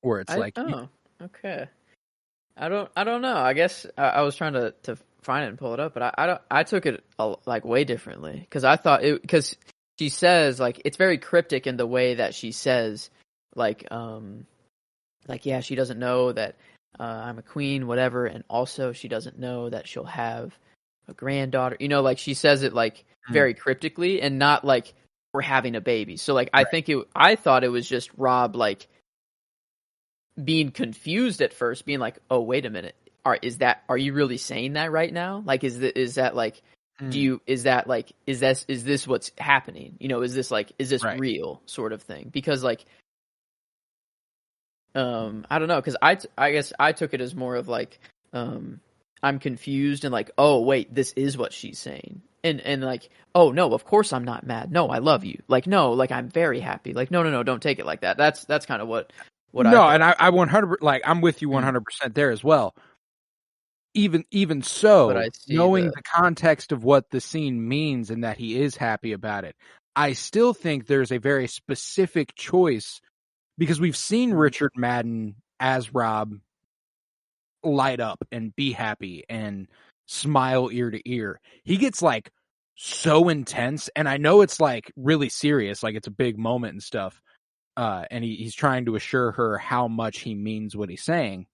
where it's okay. I don't know. I guess I was trying to find it and pull it up, but I took it like way differently because I thought because she says like it's very cryptic in the way that she says like yeah, she doesn't know that I'm a queen, whatever, and also she doesn't know that she'll have a granddaughter. Like she says it like very cryptically and not like we're having a baby. So like I thought it was just Rob like being confused at first, being like, "Oh, wait a minute. Are you really saying that right now? Like is that like is this what's happening? Is this real sort of thing?" Because like I don't know, because I guess I took it as more of like I'm confused and like, oh wait, this is what she's saying, and like, oh no, of course I'm not mad. No, I love you. Like no, like I'm very happy. Like no, don't take it like that. That's kind of what no, I and I 100 like I'm with you 100% there as well. Even so, knowing the context of what the scene means and that he is happy about it, I still think there's a very specific choice. Because we've seen Richard Madden as Rob light up and be happy and smile ear to ear. He gets like so intense, and I know it's like really serious, like it's a big moment and stuff. And he's trying to assure her how much he means what he's saying.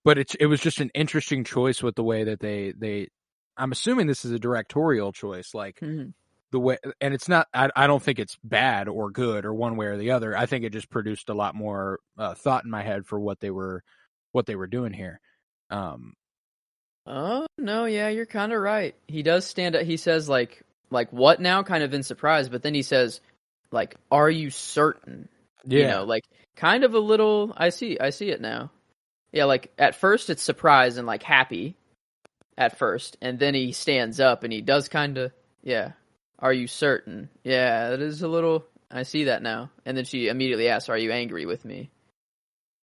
but it was just an interesting choice with the way that they. I'm assuming this is a directorial choice, like the way, and it's not. I don't think it's bad or good or one way or the other. I think it just produced a lot more thought in my head for what they were doing here. Oh no, yeah, you're kind of right. He does stand up. He says like what now? Kind of in surprise, but then he says like, "Are you certain?" Yeah, You know, like kind of a little. I see it now. Yeah, like at first it's surprise and like happy at first, and then he stands up and he does kind of, yeah. Are you certain? Yeah, it is a little. I see that now. And then she immediately asks, "Are you angry with me?"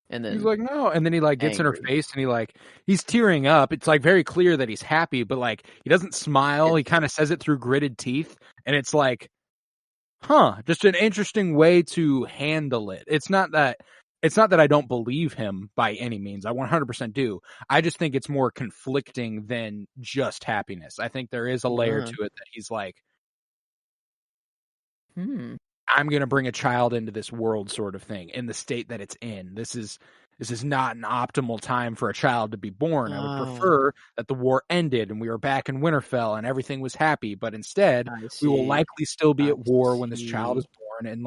And he's then like, no, and then he like gets in her angry. face and he's tearing up. It's like very clear that he's happy, but like he doesn't smile. He kind of says it through gritted teeth, and it's like, just an interesting way to handle it. It's not that I don't believe him by any means. I 100% do. I just think it's more conflicting than just happiness. I think there is a layer to it that he's like, I'm going to bring a child into this world sort of thing in the state that it's in. This is not an optimal time for a child to be born. I would prefer that the war ended and we were back in Winterfell and everything was happy, but instead we will likely still be at war when this child is born, and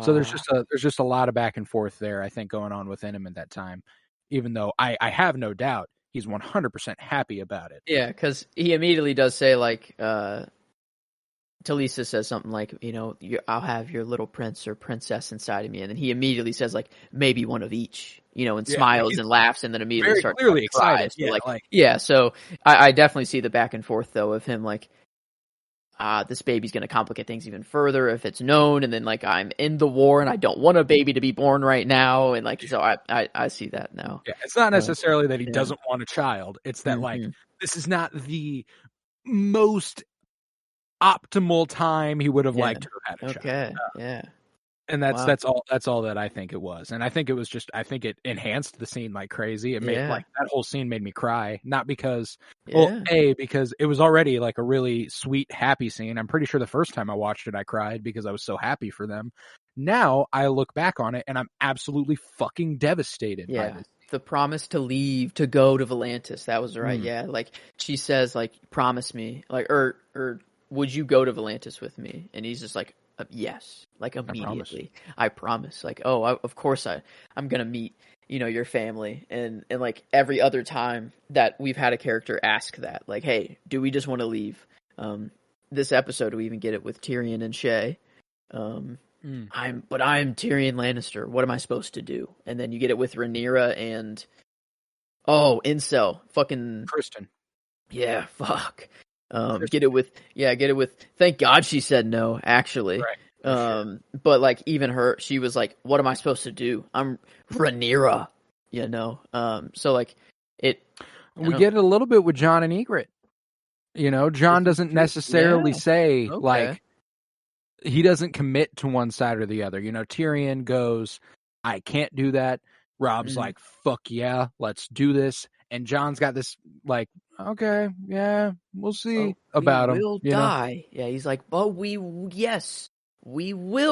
so there's just a lot of back and forth there, I think, going on within him at that time, even though I have no doubt he's 100% happy about it. Yeah, because he immediately does say like, Talisa says something like, I'll have your little prince or princess inside of me, and then he immediately says like, maybe one of each, and smiles and laughs, and then immediately very starts clearly to cry. excited. So I definitely see the back and forth though of him like, this baby's going to complicate things even further if it's known, and then like I'm in the war and I don't want a baby to be born right now, and like so I see that now. Yeah, it's not necessarily that he doesn't want a child. It's that like this is not the most optimal time he would have liked to have had a child. Yeah. And that's all that I think it was. And I think it enhanced the scene like crazy. It made like that whole scene made me cry, not because because it was already like a really sweet, happy scene. I'm pretty sure the first time I watched it I cried because I was so happy for them. Now I look back on it and I'm absolutely fucking devastated by this. The promise to leave, to go to Volantis, that was right. Yeah, like she says like, promise me, like or would you go to Volantis with me? And he's just like, yes, like immediately. I promise. Like, of course I'm gonna meet, your family. And like every other time that we've had a character ask that, like, hey, do we just want to leave? This episode we even get it with Tyrion and Shay. I'm Tyrion Lannister. What am I supposed to do? And then you get it with Rhaenyra and incel, fucking Kristen. Yeah, fuck. Get it with thank God she said no, actually. Right. But like even her, she was like, what am I supposed to do? I'm Rhaenyra, so like we get it a little bit with Jon and Ygritte. Jon doesn't necessarily say like he doesn't commit to one side or the other. Tyrion goes, I can't do that. Rob's like, fuck yeah, let's do this. And Jon's got this like, okay, yeah, we'll see about him. We'll die. Yeah, he's like, but we will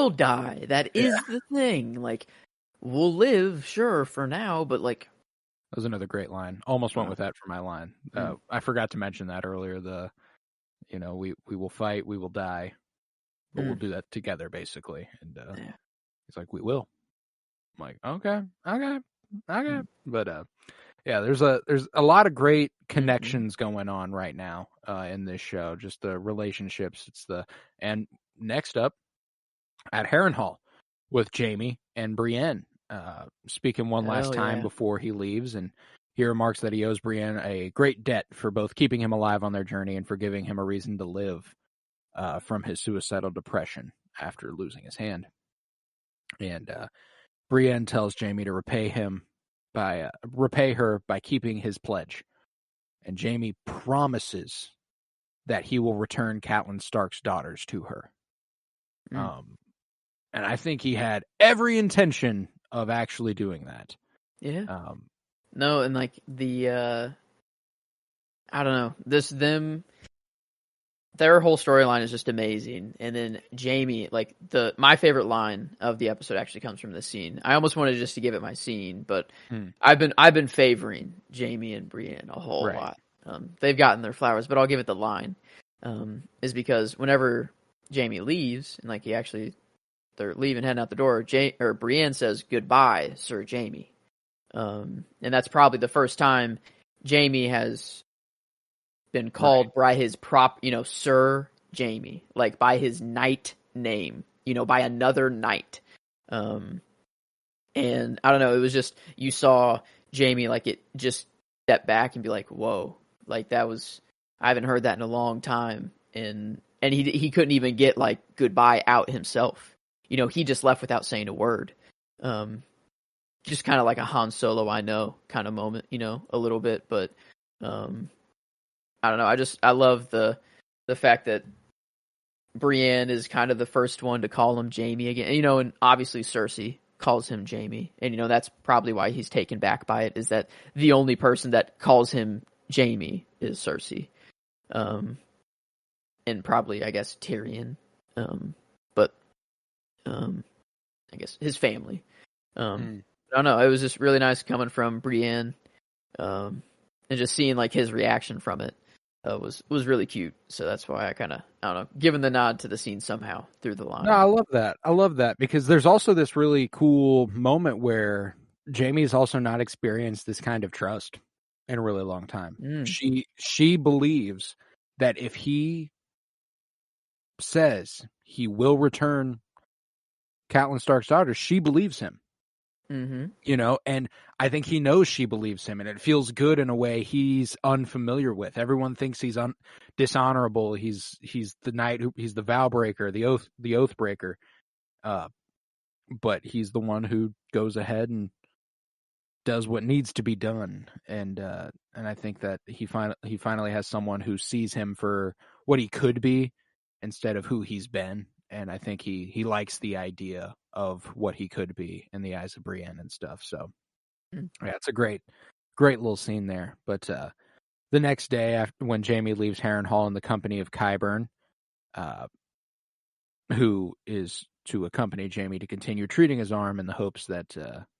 die. That is the thing. Like, we'll live, sure, for now, but like, that was another great line. Almost went with that for my line. I forgot to mention that earlier. We will fight, we will die, but we'll do that together, basically. And he's like, we will. I'm like, okay. But there's a lot of great connections going on right now in this show. Just the relationships. And next up at Harrenhal with Jaime and Brienne, speaking one last time before he leaves, and he remarks that he owes Brienne a great debt for both keeping him alive on their journey and for giving him a reason to live from his suicidal depression after losing his hand. And Brienne tells Jaime to repay her by keeping his pledge. And Jaime promises that he will return Catelyn Stark's daughters to her. And I think he had every intention of actually doing that. Yeah. No, and like the I don't know, their whole storyline is just amazing. And then Jamie, like my favorite line of the episode actually comes from this scene. I almost wanted just to give it my scene, but I've been favoring Jamie and Brienne a whole lot. They've gotten their flowers, but I'll give it the line. Is because whenever Jamie leaves and like they're leaving, heading out the door, Brienne says goodbye, Sir Jamie. And that's probably the first time Jamie has been called by his Sir Jamie, like by his knight name, by another knight. And I don't know, it was just, you saw Jamie, like, it just step back and be like, whoa, like I haven't heard that in a long time. And he couldn't even get like goodbye out himself. He just left without saying a word. Just kind of like a Han Solo, I know kind of moment, a little bit, but, I don't know. I love the fact that Brienne is kind of the first one to call him Jamie again. And obviously Cersei calls him Jamie. And, that's probably why he's taken back by it, is that the only person that calls him Jamie is Cersei. And probably, I guess, Tyrion. But I guess his family. I don't know. It was just really nice coming from Brienne. And just seeing like his reaction from it. Was really cute, so that's why I kind of, I don't know, giving the nod to the scene somehow through the line. No, I love that because there's also this really cool moment where Jamie's also not experienced this kind of trust in a really long time. She believes that if he says he will return Catelyn Stark's daughter, she believes him. And I think he knows she believes him, and it feels good in a way he's unfamiliar with. Everyone thinks he's dishonorable. He's the knight he's the vow breaker, the oath breaker. But he's the one who goes ahead and does what needs to be done. And I think that he finally has someone who sees him for what he could be instead of who he's been. And I think he likes the idea of what he could be in the eyes of Brienne and stuff. So, yeah, it's a great little scene there. But the next day, when Jamie leaves Harrenhal in the company of Qyburn, who is to accompany Jamie to continue treating his arm in the hopes that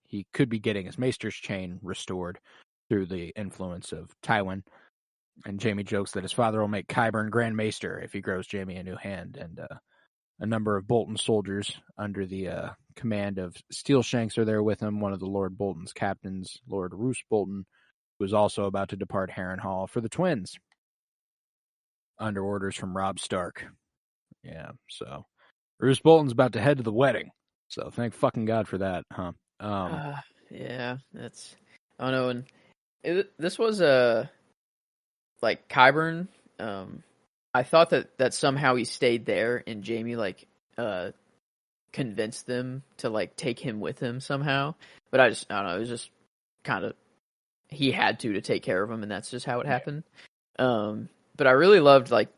he could be getting his Maester's chain restored through the influence of Tywin. And Jamie jokes that his father will make Qyburn Grand Maester if he grows Jamie a new hand. And a number of Bolton soldiers under the command of Steelshanks are there with him. One of the Lord Bolton's captains, Lord Roose Bolton, who is also about to depart Harrenhal for the twins under orders from Robb Stark. Yeah, so Roose Bolton's about to head to the wedding. So thank fucking God for that, huh? Yeah, that's, I don't know. And this was like Qyburn. I thought that somehow he stayed there and Jamie like convinced them to like take him with him somehow. But I don't know, it was just kind of, he had to take care of him, and that's just how it happened. But I really loved like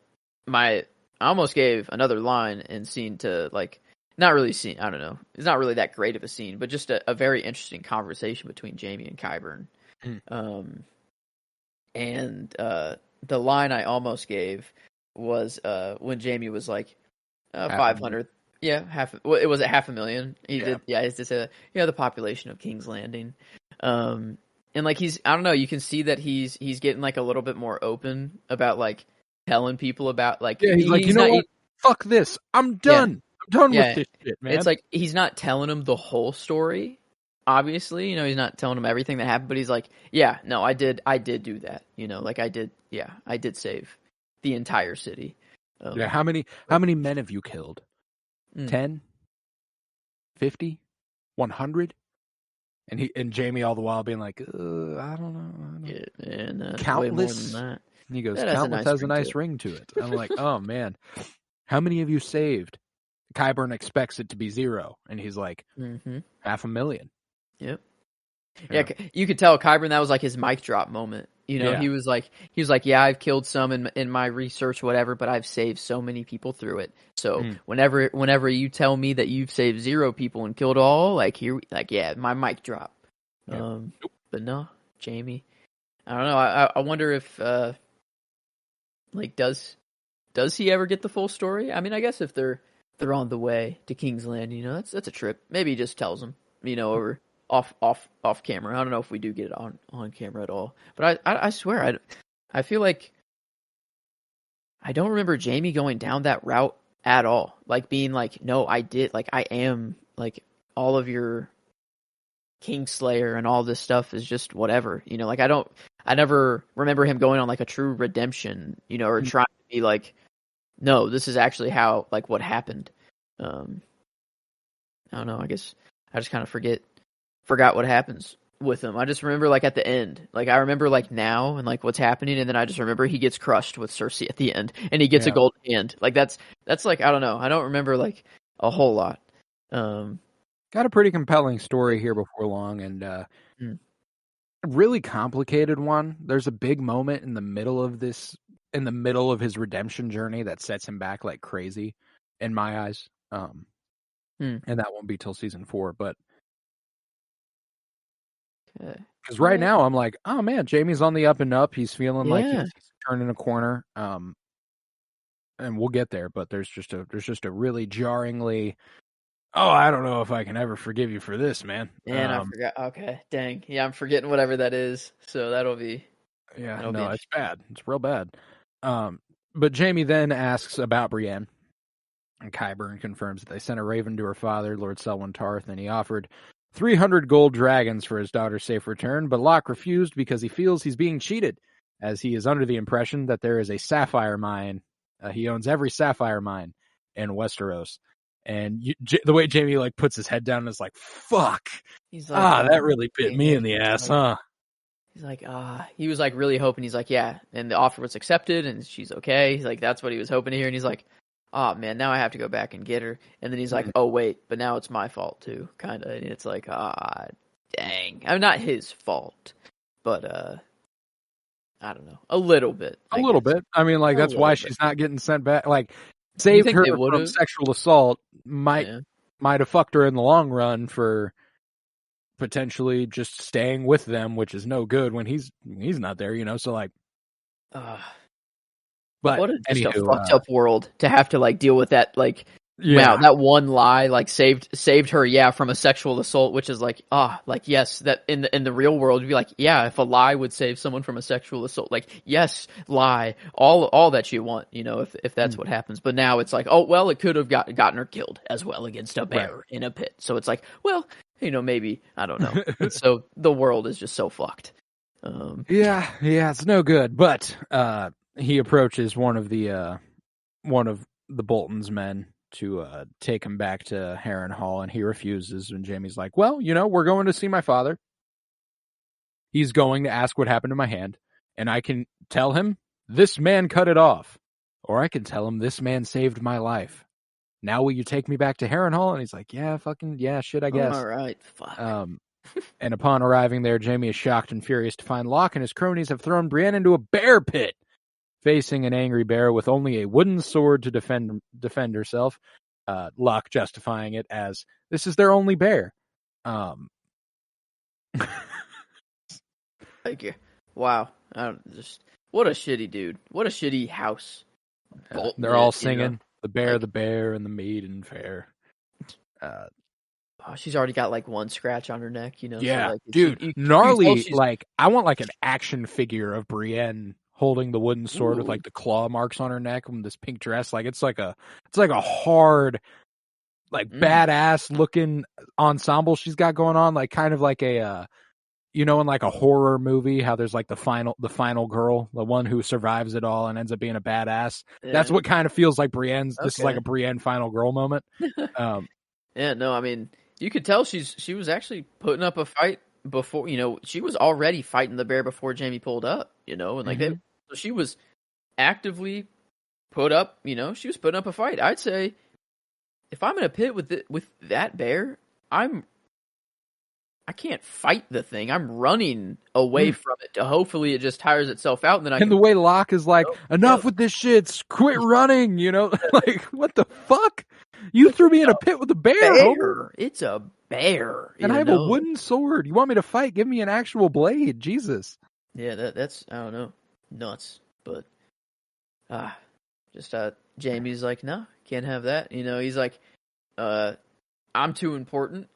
I almost gave another line and scene to like, not really scene, I don't know, it's not really that great of a scene, but just a very interesting conversation between Jamie and Qyburn. And the line I almost gave was when Jamie was like 500, yeah, it was at 500,000. He did say that. Yeah, the population of King's Landing, and like I don't know, you can see that he's getting like a little bit more open about like telling people about like, he's like, you know what? Fuck this, I'm done. I'm done with this shit, man. It's like he's not telling him the whole story. Obviously, he's not telling him everything that happened, but he's like, yeah, no, I did do that. Like I did save the entire city. How many men have you killed? 10? 50? 100? And Jamie all the while being like, I don't know. And countless. Way more than that. And he goes, countless has a nice ring to it. I'm like, oh man, how many have you saved? Qyburn expects it to be 0, and he's like, 500,000. Yep. Yeah, you could tell Qyburn, that was like his mic drop moment. He was like, yeah, I've killed some in my research, whatever, but I've saved so many people through it. So whenever you tell me that you've saved 0 people and killed all, my mic drop. Yep. But no, Jamie, I don't know. I wonder if does does he ever get the full story? I mean, I guess if they're on the way to King's Landing, that's a trip. Maybe he just tells him, over off camera. I don't know if we do get it on camera at all. But I swear I feel like I don't remember Jamie going down that route at all. Like being like, no, I did. Like I am like all of your Kingslayer and all this stuff is just whatever. Like I never remember him going on like a true redemption, or trying to be like, no, this is actually how, like, what happened. I don't know. I guess I just kind of forgot what happens with him. I just remember, like, at the end. Like, I remember, like, now and, like, what's happening, and then I just remember he gets crushed with Cersei at the end, and he gets a golden hand. Like, that's like, I don't know. I don't remember, like, a whole lot. Got a pretty compelling story here before long, and a really complicated one. There's a big moment in the middle of his redemption journey that sets him back like crazy in my eyes. And that won't be till season 4, but because right now I'm like, oh man, Jamie's on the up and up. He's feeling like he's turning a corner. And we'll get there, but there's just a really jarringly, oh, I don't know if I can ever forgive you for this, man. And I forgot. Okay, dang. Yeah, I'm forgetting whatever that is. So that'll be. Yeah, no, it's bad. It's real bad. But Jamie then asks about Brienne, and Qyburn confirms that they sent a raven to her father, Lord Selwyn Tarth, and he offered 300 gold dragons for his daughter's safe return, but Locke refused because he feels he's being cheated, as he is under the impression that there is a sapphire mine. He owns every sapphire mine in Westeros. And the way Jamie like puts his head down is like, fuck. He's like, that really bit me in the ass, huh? He's like, he was like really hoping. He's like, yeah, and the offer was accepted, and she's okay. He's like, that's what he was hoping to hear. And he's like, oh man, now I have to go back and get her. And then he's like, oh wait, but now it's my fault too, kind of. And it's like, dang, I'm not his fault, but I don't know, a little bit. A little bit. I mean, like that's why she's not getting sent back. Like, saved her from sexual assault might have fucked her in the long run for potentially just staying with them, which is no good when he's not there, so like but what a fucked up world to have to like deal with that, like wow, that one lie like saved her from a sexual assault, which is like like yes, that in the real world you'd be like, yeah, if a lie would save someone from a sexual assault, like yes, lie, all that you want, if that's what happens. But now it's like, oh well, it could have gotten her killed as well against a bear in a pit. So it's like, well, maybe, I don't know. So the world is just so fucked. It's no good. But he approaches one of the Bolton's men to take him back to Harrenhal, and he refuses. And Jamie's like, well, we're going to see my father. He's going to ask what happened to my hand, and I can tell him this man cut it off, or I can tell him this man saved my life. Now will you take me back to Harrenhal? And he's like, yeah, shit, I guess. All right, fuck. And upon arriving there, Jamie is shocked and furious to find Locke and his cronies have thrown Brienne into a bear pit, facing an angry bear with only a wooden sword to defend herself. Locke justifying it as this is their only bear. Thank you. Wow. What a shitty dude. What a shitty house. They're all singing the bear, and the Maiden Fair. She's already got like one scratch on her neck, Yeah, so, like, dude, gnarly. Like, I want like an action figure of Brienne holding the wooden sword with like the claw marks on her neck and this pink dress. Like it's like a hard, like badass looking ensemble she's got going on. Like kind of like a, in like a horror movie, how there's like the final girl, the one who survives it all and ends up being a badass. Yeah. That's what kind of feels like Brienne's. This is like a Brienne final girl moment. Yeah, no, I mean, you could tell she was actually putting up a fight before, she was already fighting the bear before Jamie pulled up, and like so she was actively put up, she was putting up a fight. I'd say if I'm in a pit with that bear, I can't fight the thing. I'm running away from it to hopefully it just tires itself out. And then the way Locke is like, enough with this shit, quit running, like, what the fuck? You threw me in a pit with a bear. It's a bear. And I have a wooden sword. You want me to fight? Give me an actual blade. Jesus. Yeah, that's, I don't know, nuts. But, Just Jamie's like, no, can't have that. He's like, I'm too important.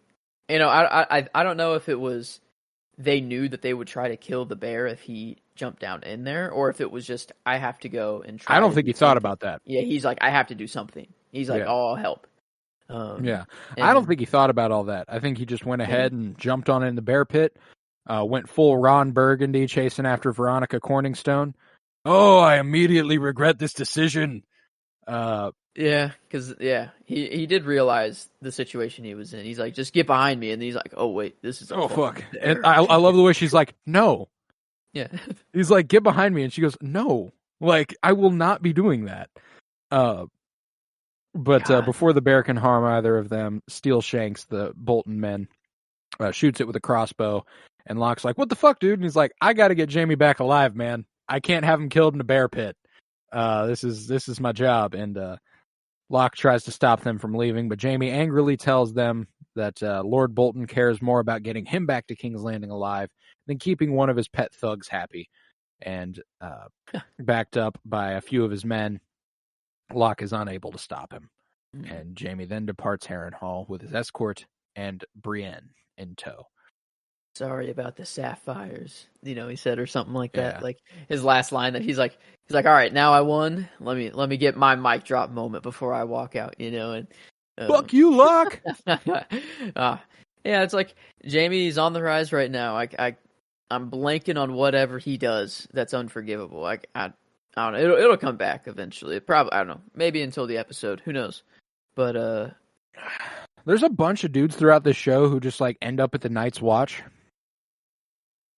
I don't know if it was they knew that they would try to kill the bear if he jumped down in there, or if it was just I have to go and try. I don't to think do he thought something. about that. Yeah, he's like, I have to do something. He's like, oh, I'll help. Yeah, I don't think he thought about all that. I think he just went ahead and jumped on in the bear pit, went full Ron Burgundy chasing after Veronica Corningstone. Oh, I immediately regret this decision. Yeah, because he did realize the situation he was in. He's like, just get behind me, and he's like, oh wait, this is fuck. And I love the way she's like, no. Yeah, he's like, get behind me, and she goes, no, like I will not be doing that. But before the bear can harm either of them, Steel Shanks, the Bolton men, shoots it with a crossbow, and Locke's like, what the fuck, dude? And he's like, I gotta get Jamie back alive, man. I can't have him killed in a bear pit. This is my job. And Locke tries to stop them from leaving, but Jamie angrily tells them that Lord Bolton cares more about getting him back to King's Landing alive than keeping one of his pet thugs happy. And backed up by a few of his men, Locke is unable to stop him. And Jamie then departs Harrenhal with his escort and Brienne in tow. Sorry about the sapphires, he said, or something like that. Like his last line that he's like, all right, now I won. Let me get my mic drop moment before I walk out, and fuck you, Locke. Yeah, it's like Jamie's on the rise right now. I'm blanking on whatever he does that's unforgivable. I don't know. It'll come back eventually. Probably, I don't know. Maybe until the episode. Who knows? But there's a bunch of dudes throughout this show who just like end up at the Night's Watch.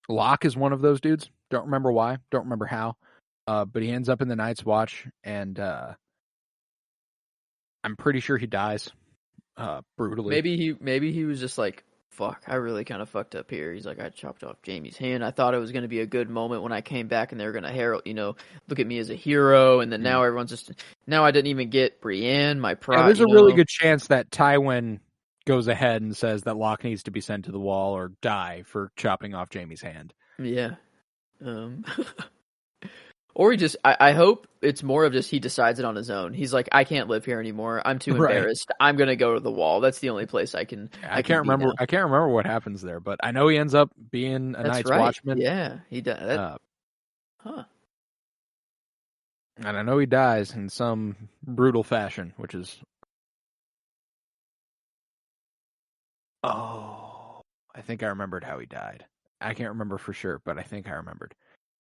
Locke is one of those dudes. Don't remember why. Don't remember how. But he ends up in the Night's Watch, and I'm pretty sure he dies brutally. Maybe he was just like, fuck, I really kind of fucked up here. He's like, I chopped off Jamie's hand. I thought it was going to be a good moment when I came back and they were going to herald, look at me as a hero. And then now everyone's just, now I didn't even get Brienne, my pride. Yeah, there's a really good chance that Tywin goes ahead and says that Locke needs to be sent to the wall or die for chopping off Jamie's hand. Yeah. Or he just, I hope it's more of just he decides it on his own. He's like, I can't live here anymore. I'm too embarrassed. I'm going to go to the wall. That's the only place I can. I can't remember. I can't remember what happens there, but I know he ends up being a Night's Watchman. Yeah, he does. And I know he dies in some brutal fashion, which is. Oh, I think I remembered how he died. I can't remember for sure, but I think I remembered.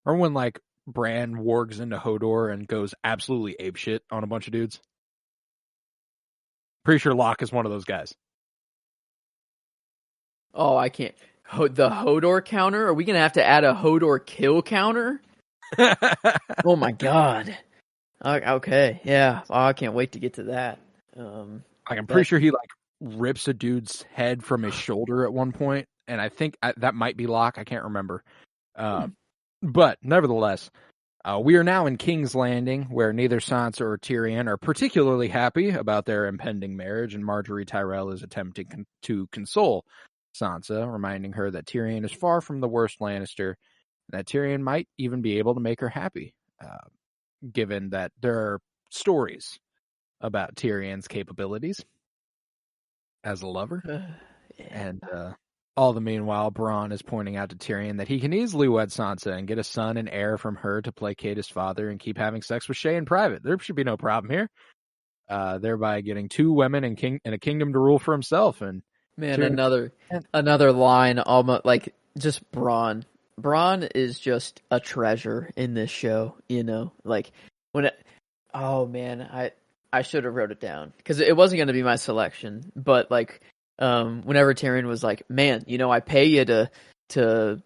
Or when like Bran wargs into Hodor and goes absolutely apeshit on a bunch of dudes. Pretty sure Locke is one of those guys. Oh, I can't. The Hodor counter? Are we going to have to add a Hodor kill counter? Oh my god. Okay, yeah. Oh, I can't wait to get to that. I'm pretty sure he like rips a dude's head from his shoulder at one point, and I think that might be Locke. I can't remember. But nevertheless, we are now in King's Landing, where neither Sansa or Tyrion are particularly happy about their impending marriage, and Marjorie Tyrell is attempting to console Sansa, reminding her that Tyrion is far from the worst Lannister, and that Tyrion might even be able to make her happy, given that there are stories about Tyrion's capabilities as a lover. Yeah. And all the meanwhile, Bronn is pointing out to Tyrion that he can easily wed Sansa and get a son and heir from her to placate his father and keep having sex with Shae in private. There should be no problem here. Thereby getting 2 women and a kingdom to rule for himself. And man, Tyrion... another line, almost like just Bronn. Bronn is just a treasure in this show. Like oh man, I should have wrote it down because it wasn't going to be my selection, but like. Whenever Tyrion was like, man, I pay you to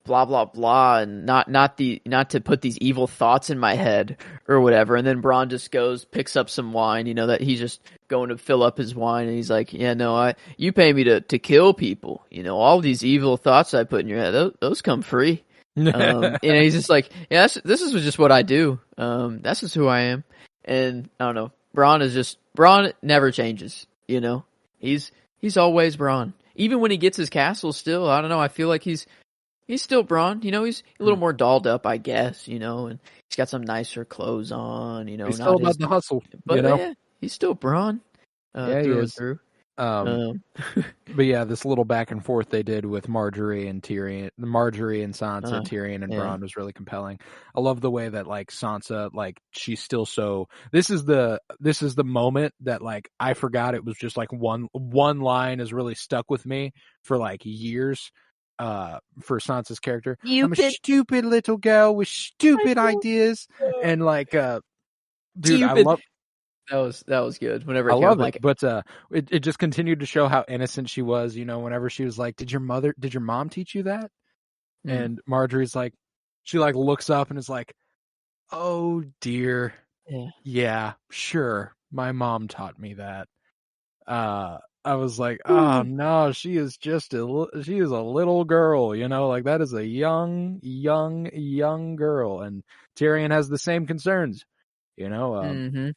blah blah blah, and not to put these evil thoughts in my head or whatever, and then Bronn just picks up some wine, that he's just going to fill up his wine, and he's like, yeah, no, you pay me to kill people, all these evil thoughts I put in your head, those come free. And he's just like, yeah, this is just what I do. That's just who I am, and I don't know, Bronn never changes, He's always Bronn. Even when he gets his castle still, I don't know, I feel like he's still Bronn. He's a little more dolled up, I guess, and He's got some nicer clothes on, He's still about the hustle, but yeah, he's still Braun, Yeah, he through and is. through. But yeah, this little back and forth they did with Marjorie and Tyrion, Marjorie and Sansa, Tyrion and Bronn was really compelling. I love the way that like Sansa, like she's still so. This is the moment that like I forgot it was just like one line has really stuck with me for like years. For Sansa's character, I'm a stupid little girl with stupid ideas, and like, dude, I love. That was good. Whenever I it came, love like, it, but it just continued to show how innocent she was. You know, whenever she was like, did your mom teach you that?" And Marjorie's like, she like looks up and is like, "Oh dear, yeah, sure, my mom taught me that." I was like, "Oh no, she is just a little girl, you know, like that is a young girl." And Tyrion has the same concerns, you know.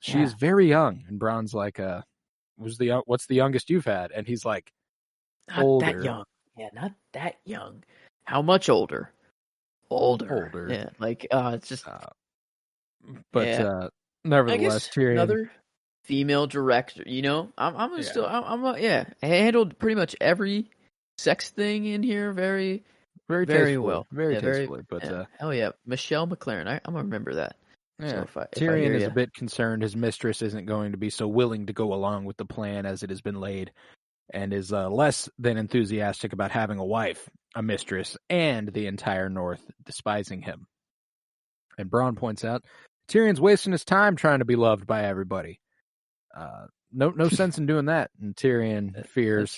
She is very young, and Brown's like, what's the youngest you've had? And he's like, not older. that young. Yeah, not that young. How much older? Older. Yeah, like, it's just. Nevertheless, Tyrion, another female director. You know, I'm still, I handled pretty much every sex thing in here very tastefully, well. very tastefully. Hell yeah, Michelle McLaren. I'm gonna remember that. Yeah, So Tyrion is a bit concerned his mistress isn't going to be so willing to go along with the plan as it has been laid, and is less than enthusiastic about having a wife, a mistress, and the entire North despising him. And Bronn points out, Tyrion's wasting his time trying to be loved by everybody. No sense in doing that. And Tyrion fears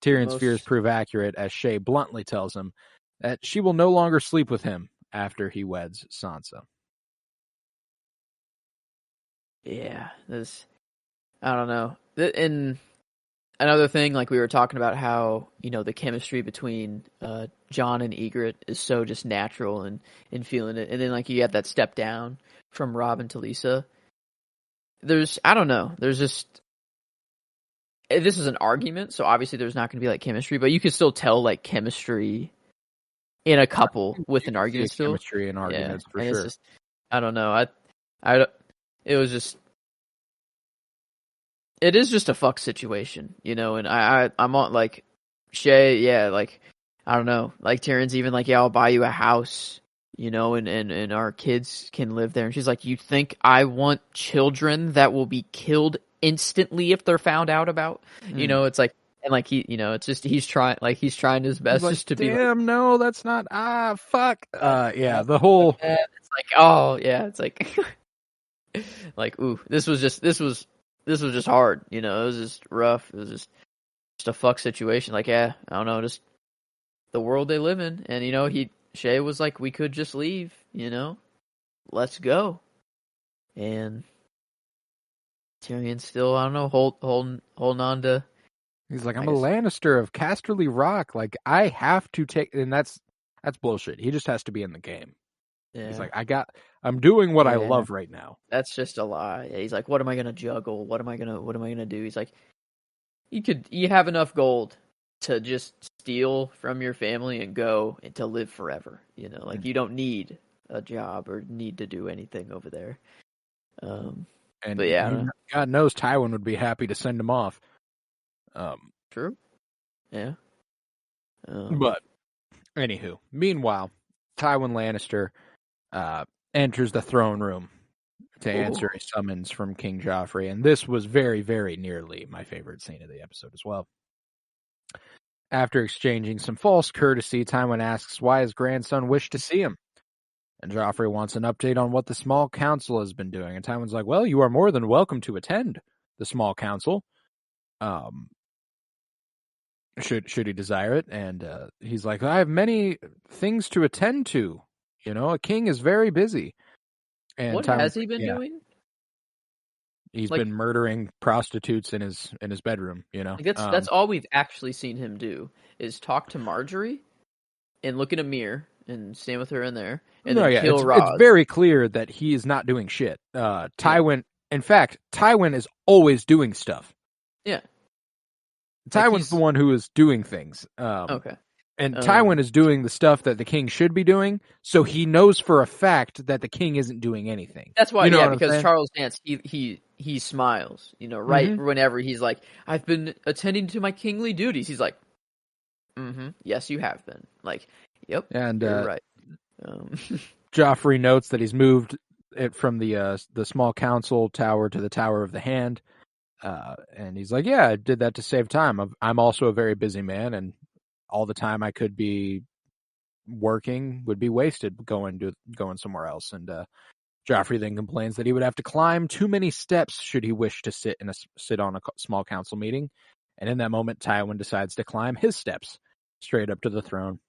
Tyrion's fears prove accurate as Shae bluntly tells him that she will no longer sleep with him after he weds Sansa. Yeah, I don't know. And another thing, like we were talking about how, you know, the chemistry between Jon and Ygritte is so just natural and feeling it. And then like you get that step down from Robin to Lisa. I don't know. There's just, this is an argument, so obviously there's not going to be like chemistry, but you can still tell like chemistry in a couple with an argument still. Chemistry and arguments for sure. It's just, I don't know. It was just, it is just a fuck situation, you know, and I'm on like Shae, yeah, like I don't know, like Tyrion's even like, yeah, I'll buy you a house, you know, and our kids can live there, and she's like, you think I want children that will be killed instantly if they're found out about, you know, it's like, and like he, you know, it's just he's trying his best like, just to be like, no, that's not fuck, yeah, the whole, it's like, oh yeah, it's like like, ooh, this was just hard, you know. It was just rough. It was just a fuck situation. Like, yeah, I don't know, just the world they live in. And you know, Shae was like, we could just leave, you know, let's go. And Tyrion still, I don't know, holding on to. He's like, I'm a Lannister of Casterly Rock. Like, I have to take, and that's bullshit. He just has to be in the game. Yeah. He's like, I'm doing what I love right now. That's just a lie. He's like, what am I gonna juggle? What am I gonna do? He's like, you have enough gold to just steal from your family and go and to live forever. You know, like you don't need a job or need to do anything over there. But yeah, God knows Tywin would be happy to send him off. True. Yeah. But anywho, meanwhile, Tywin Lannister enters the throne room to answer a summons from King Joffrey, and this was very, very nearly my favorite scene of the episode as well. After exchanging some false courtesy, Tywin asks why his grandson wished to see him, and Joffrey wants an update on what the small council has been doing, and Tywin's like, well, you are more than welcome to attend the small council, should he desire it, and he's like, I have many things to attend to. You know, a king is very busy. And what has he been doing? He's been murdering prostitutes in his bedroom. You know, that's all we've actually seen him do is talk to Marjorie and look in a mirror and stand with her in there and then kill Roz. It's very clear that he is not doing shit. Tywin, in fact, Tywin is always doing stuff. Yeah, Tywin's the one who is doing things. Okay. And Tywin is doing the stuff that the king should be doing, so he knows for a fact that the king isn't doing anything. That's why, you know because Charles Dance, he smiles, right whenever he's like, I've been attending to my kingly duties. He's like, yes, you have been. Like, yep, and you're right. Joffrey notes that he's moved it from the small council tower to the Tower of the Hand, and he's like, yeah, I did that to save time. I'm also a very busy man, and all the time I could be working would be wasted going somewhere else. And Joffrey then complains that he would have to climb too many steps should he wish to sit on a small council meeting. And in that moment, Tywin decides to climb his steps straight up to the throne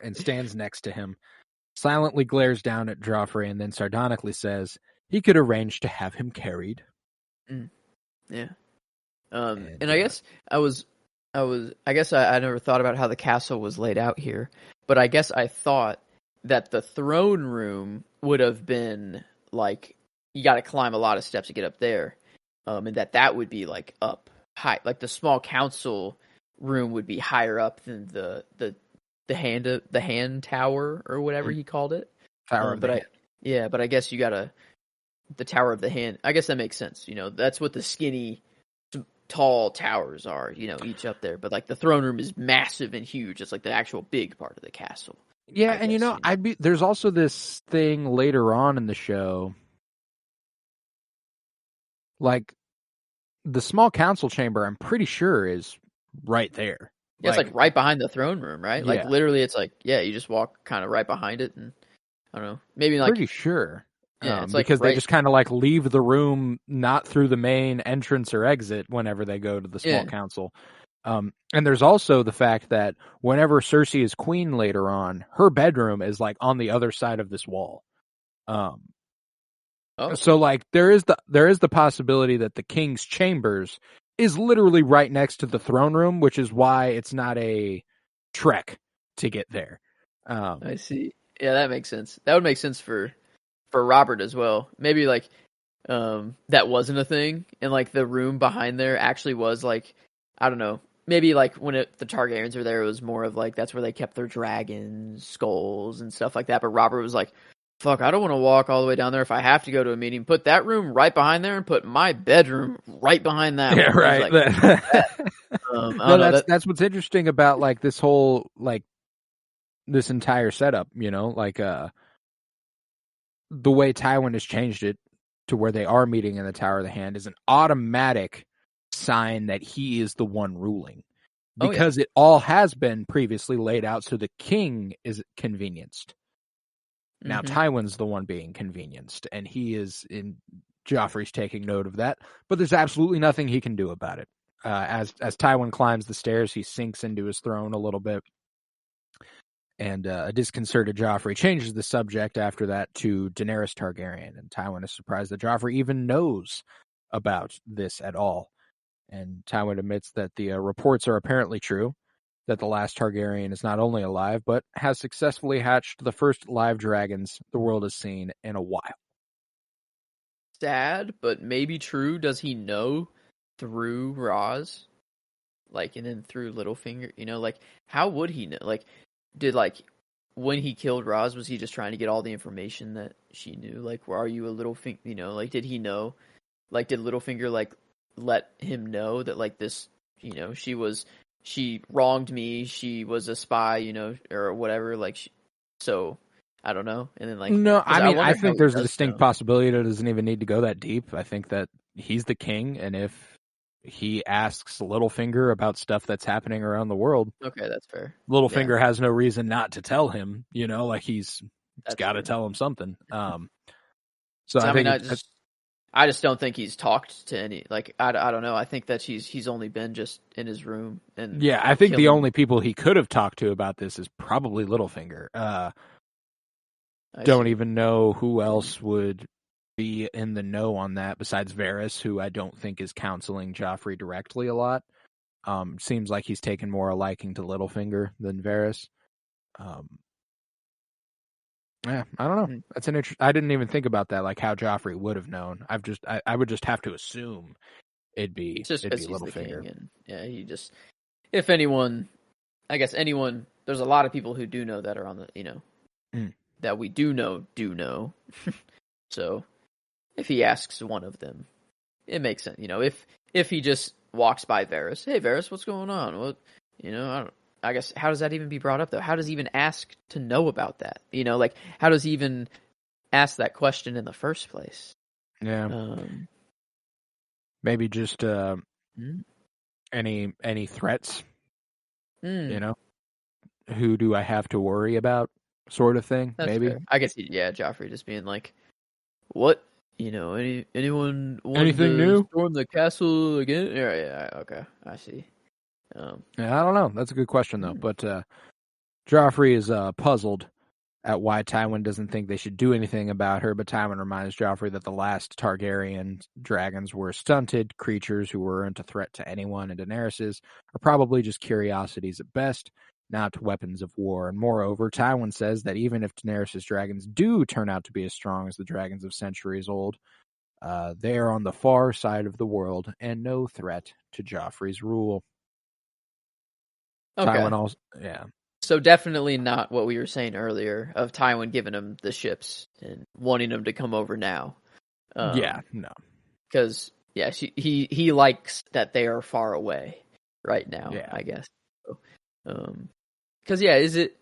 and stands next to him, silently glares down at Joffrey, and then sardonically says he could arrange to have him carried. Yeah. And I guess I never thought about how the castle was laid out here, but I guess I thought that the throne room would have been like, you got to climb a lot of steps to get up there, and that would be like up high, like the small council room would be higher up than the hand tower or whatever he called it. Tower of the Hand. But I guess you gotta the Tower of the Hand. I guess that makes sense. That's what the skinny, tall towers are, each up there. But like the throne room is massive and huge. It's like the actual big part of the castle. Yeah, and there's also this thing later on in the show, like the small council chamber, I'm pretty sure is right there. Yeah, it's like right behind the throne room, right? Like literally it's like, you just walk kind of right behind it, and I don't know, maybe like pretty sure. Yeah, it's because like they just kind of like leave the room not through the main entrance or exit whenever they go to the small council. And there's also the fact that whenever Cersei is queen later on, her bedroom is like on the other side of this wall. So like there is the possibility that the king's chambers is literally right next to the throne room, which is why it's not a trek to get there. I see. Yeah, that makes sense. That would make sense for Robert as well. Maybe like that wasn't a thing, and like the room behind there actually was like, I don't know, maybe like when the Targaryens were there, it was more of like that's where they kept their dragons, skulls, and stuff like that. But Robert was like, fuck, I don't want to walk all the way down there if I have to go to a meeting. Put that room right behind there and put my bedroom right behind that. Yeah, one. Right. That's what's interesting about like this whole like this entire setup, like the way Tywin has changed it to where they are meeting in the Tower of the Hand is an automatic sign that he is the one ruling, because it all has been previously laid out so the king is convenienced. Now Tywin's the one being convenienced, and Joffrey's taking note of that, but there's absolutely nothing he can do about it. As Tywin climbs the stairs, he sinks into his throne a little bit. And a disconcerted Joffrey changes the subject after that to Daenerys Targaryen, and Tywin is surprised that Joffrey even knows about this at all. And Tywin admits that the reports are apparently true, that the last Targaryen is not only alive, but has successfully hatched the first live dragons the world has seen in a while. Sad, but maybe true. Does he know through Roz? Like, and then through Littlefinger? Like, how would he know? Like, did when he killed Roz, was he just trying to get all the information that she knew? Like, are you a Littlefinger? Like, did he know? Like, did Littlefinger like let him know that like this? She wronged me. She was a spy, or whatever. Like, so I don't know. And then like, no, I think there's a distinct possibility that it doesn't even need to go that deep. I think that he's the king, and if he asks Littlefinger about stuff that's happening around the world, okay, that's fair. Littlefinger has no reason not to tell him. Like he's got to tell him something. So I think I just don't think he's talked to any. Like I don't know. I think that he's only been just in his room and I think the only people he could have talked to about this is probably Littlefinger. Don't even know who else would be in the know on that besides Varys, who I don't think is counseling Joffrey directly a lot. Seems like he's taken more a liking to Littlefinger than Varys. I don't know. That's an I didn't even think about that, like how Joffrey would have known. I would just have to assume it'd be Littlefinger. And, he just, if anyone I guess anyone. There's a lot of people who do know that are on the that we do know. So if he asks one of them, it makes sense. If he just walks by Varys, hey Varys, what's going on? What I guess how does that even be brought up though? How does he even ask to know about that? Like how does he even ask that question in the first place? Yeah. Maybe just any threats. Who do I have to worry about? Sort of thing. That's maybe. fair. I guess Joffrey just being like, what? Anyone want Anything to new? storm the castle again? Yeah, okay, I see. Yeah, I don't know. That's a good question though. But Joffrey is puzzled at why Tywin doesn't think they should do anything about her. But Tywin reminds Joffrey that the last Targaryen dragons were stunted creatures who weren't a threat to anyone, and Daenerys's are probably just curiosities at best, not weapons of war. And moreover, Tywin says that even if Daenerys's dragons do turn out to be as strong as the dragons of centuries old, they are on the far side of the world and no threat to Joffrey's rule. Okay. Tywin also, yeah. So definitely not what we were saying earlier of Tywin giving him the ships and wanting him to come over now. Yeah, no. Because he likes that they are far away right now. Yeah. I guess. Because is it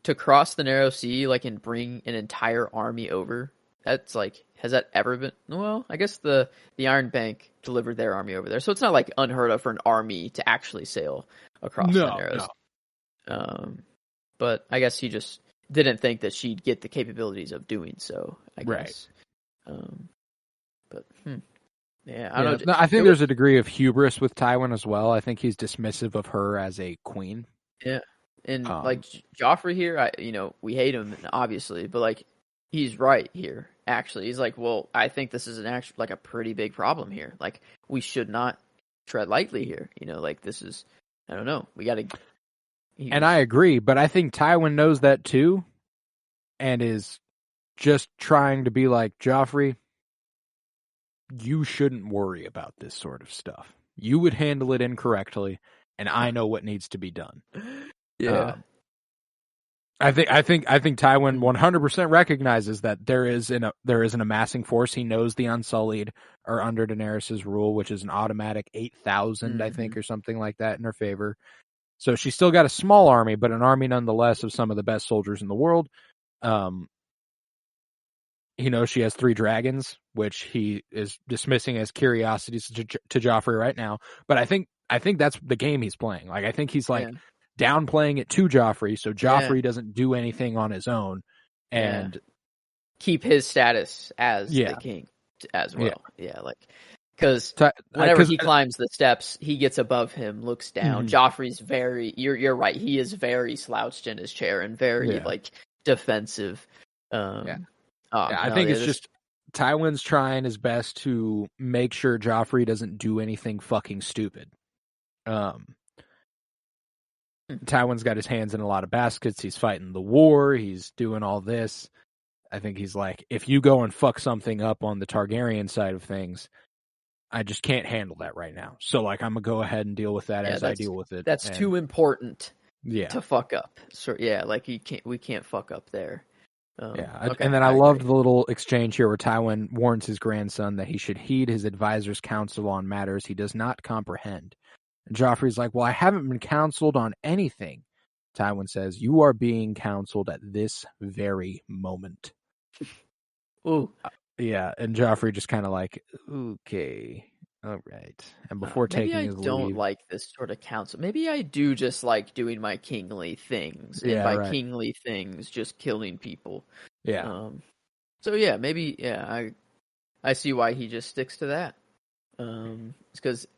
to cross the narrow sea and bring an entire army over? That's has that ever been? Well, I guess the Iron Bank delivered their army over there, so it's not unheard of for an army to actually sail across the narrow sea. But I guess he just didn't think that she'd get the capabilities of doing so. I guess. Right. But yeah, I don't know. No, I think there's a degree of hubris with Tywin as well. I think he's dismissive of her as a queen. Yeah, and Joffrey here, we hate him obviously, but he's right here. Actually, he's well, I think this is a pretty big problem here. We should not tread lightly here. This is, I don't know. We got to. And I agree, but I think Tywin knows that too, and is just trying to be like, Joffrey, you shouldn't worry about this sort of stuff. You would handle it incorrectly, and I know what needs to be done. Yeah. I think Tywin 100% recognizes that there is an amassing force. He knows the Unsullied are under Daenerys' rule, which is an automatic 8,000, I think, or something like that in her favor. So she's still got a small army, but an army nonetheless of some of the best soldiers in the world. She has 3 dragons, which he is dismissing as curiosities to Joffrey right now. But I think that's the game he's playing. I think he's downplaying it to Joffrey, so Joffrey doesn't do anything on his own, and keep his status as the king as well. Because whenever he climbs the steps, he gets above him, looks down. Joffrey's you're right, he is very slouched in his chair and very defensive. I think it's just Tywin's trying his best to make sure Joffrey doesn't do anything fucking stupid. Tywin's got his hands in a lot of baskets. He's fighting the war. He's doing all this. I think he's like, if you go and fuck something up on the Targaryen side of things, I just can't handle that right now. So I'm gonna go ahead and deal with that as I deal with it. That's too important. To fuck up. So we can't fuck up there. And then I loved the little exchange here where Tywin warns his grandson that he should heed his advisor's counsel on matters he does not comprehend. And Joffrey's like, well, I haven't been counseled on anything. Tywin says, you are being counseled at this very moment. Ooh. Yeah, and Joffrey just kind of okay, all right. And before taking his leave... Maybe I don't like this sort of counsel. Maybe I do just like doing my kingly things. And by kingly things, just killing people. Yeah. Maybe, I see why he just sticks to that. It's because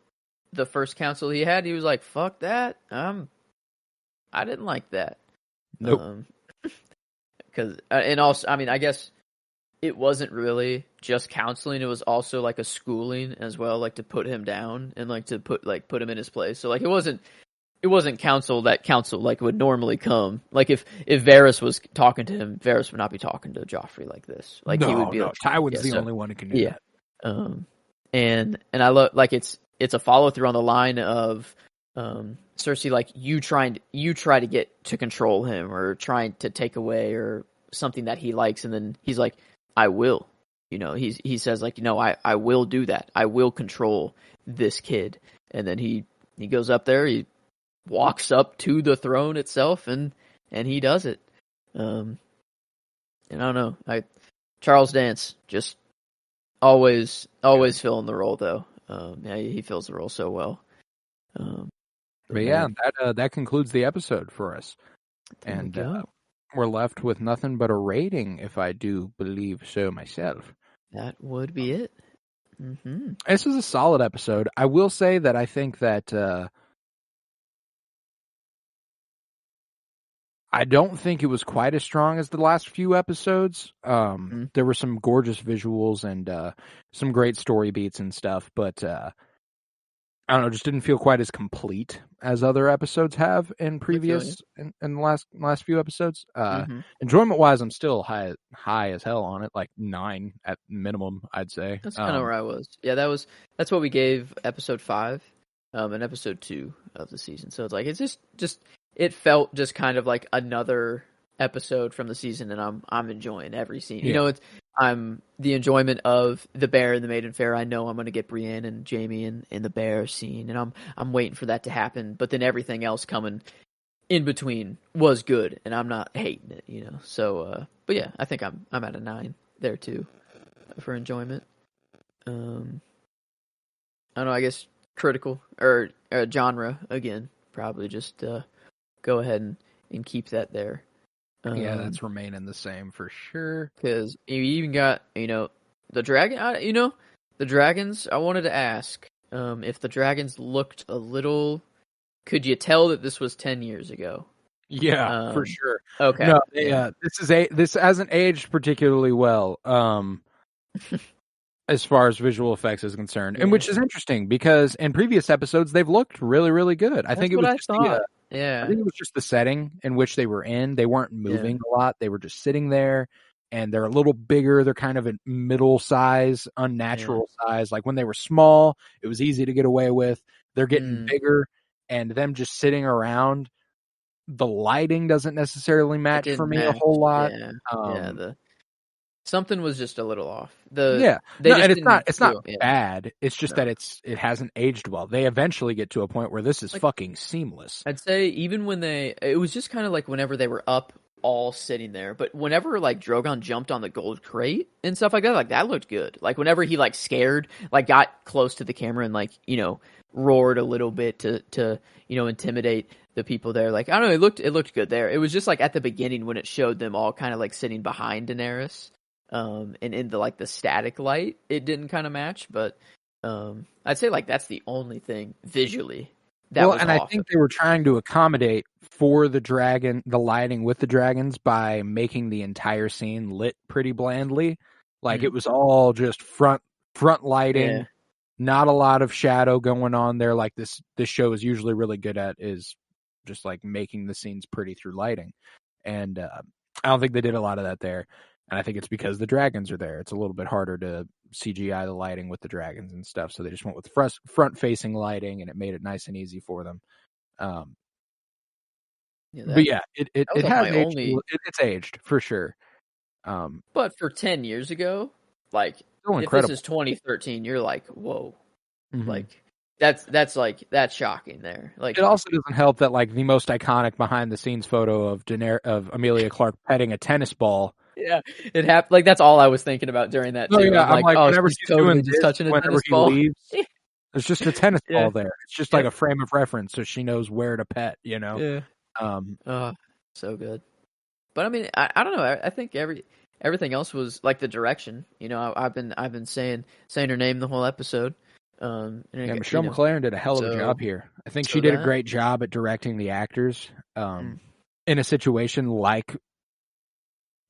the first counsel he had, he was like, fuck that. I didn't like that. Nope. And also, I guess it wasn't really just counseling. It was also a schooling as well, to put him down and to put him in his place. So it wasn't counsel would normally come. If Varys was talking to him, Varys would not be talking to Joffrey like this. He would be Tywin's the only one who can do that. And I love it's a follow through on the line of Cersei, like, you try to get to control him or trying to take away or something that he likes, and then he's like, I will. He says, like, I will do that. I will control this kid. And then he goes up there, he walks up to the throne itself, and he does it. And I don't know. Charles Dance just always filling the role, though. Yeah, he fills the role so well. But yeah, that concludes the episode for us. And we're left with nothing but a rating, if I do believe so myself. That would be it. Mm-hmm. This was a solid episode. I will say that I think that I don't think it was quite as strong as the last few episodes. There were some gorgeous visuals and some great story beats and stuff, but I don't know, just didn't feel quite as complete as other episodes have in previous in the last few episodes. Enjoyment wise, I'm still high as hell on it, like 9 at minimum, I'd say. That's kind of where I was. Yeah, that's what we gave episode 5, and episode 2 of the season. So it's like, it's just it felt just kind of like another episode from the season, and I'm enjoying every scene. Yeah. I'm the enjoyment of the bear and the Maiden Fair. I know I'm going to get Brienne and Jaime in the bear scene, and I'm waiting for that to happen. But then everything else coming in between was good, and I'm not hating it, So, but yeah, I think I'm at a 9 there too for enjoyment. I don't know. I guess critical or genre again. Probably just go ahead and keep that there. Yeah, that's remaining the same for sure. Because you even got, the dragon. The dragons. I wanted to ask if the dragons looked a little. Could you tell that this was 10 years ago? Yeah, for sure. Okay. No, yeah, this hasn't aged particularly well. As far as visual effects is concerned, and which is interesting because in previous episodes they've looked really, really good. I think it was I think it was just the setting in which they were in. They weren't moving a lot. They were just sitting there, and they're a little bigger. They're kind of a middle size, unnatural size. Like when they were small, it was easy to get away with. They're getting bigger, and them just sitting around. The lighting doesn't necessarily match for me a whole lot. Yeah. Something was just a little off. And it's not bad. It's just that it hasn't aged well. They eventually get to a point where this is fucking seamless. I'd say even when it was just kind of like whenever they were up, all sitting there. But whenever like Drogon jumped on the gold crate and stuff like that looked good. Like whenever he like scared, like got close to the camera and like roared a little bit to intimidate the people there. Like I don't know, it looked good there. It was just like at the beginning when it showed them all kind of like sitting behind Daenerys. And in the static light, it didn't kind of match, but I'd say like that's the only thing visually that was off. I think they were trying to accommodate for the lighting with the dragons by making the entire scene lit pretty blandly. Like it was all just front lighting, not a lot of shadow going on there. Like this show is usually really good at is just like making the scenes pretty through lighting, and I don't think they did a lot of that there. And I think it's because the dragons are there. It's a little bit harder to CGI the lighting with the dragons and stuff. So they just went with front-facing lighting, and it made it nice and easy for them. It has aged. It's aged for sure. But for 10 years ago, like if this is 2013, you're like, whoa, like that's shocking there. Like it also doesn't help that like the most iconic behind-the-scenes photo of Amelia Clark petting a tennis ball. Yeah, it happened. Like that's all I was thinking about during that. Too. I'm like whenever she's totally just touching a tennis ball. Leaves, there's just a tennis ball there. It's just like a frame of reference, so she knows where to pet. Yeah. So good. But I mean, I don't know. I think everything else was like the direction. I've been saying her name the whole episode. Michelle MacLaren did a hell of a job here. I think she did a great job at directing the actors. In a situation like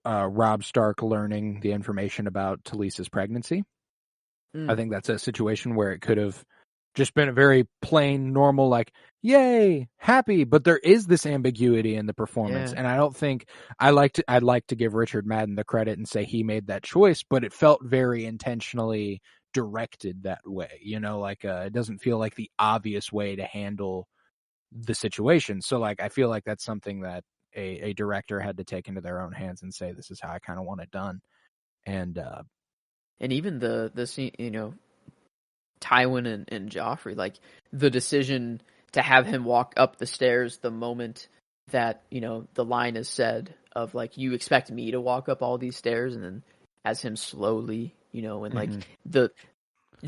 Robb Stark learning the information about Talisa's pregnancy. I think that's a situation where it could have just been a very plain, normal, like, yay, happy, but there is this ambiguity in the performance. And I don't think I'd like to give Richard Madden the credit and say he made that choice, but it felt very intentionally directed that way. It doesn't feel like the obvious way to handle the situation. So like, I feel like that's something that a director had to take into their own hands and say, this is how I kind of want it done. And even the scene, Tywin and Joffrey, like the decision to have him walk up the stairs the moment that, the line is said of like, you expect me to walk up all these stairs, and then as him slowly, and like you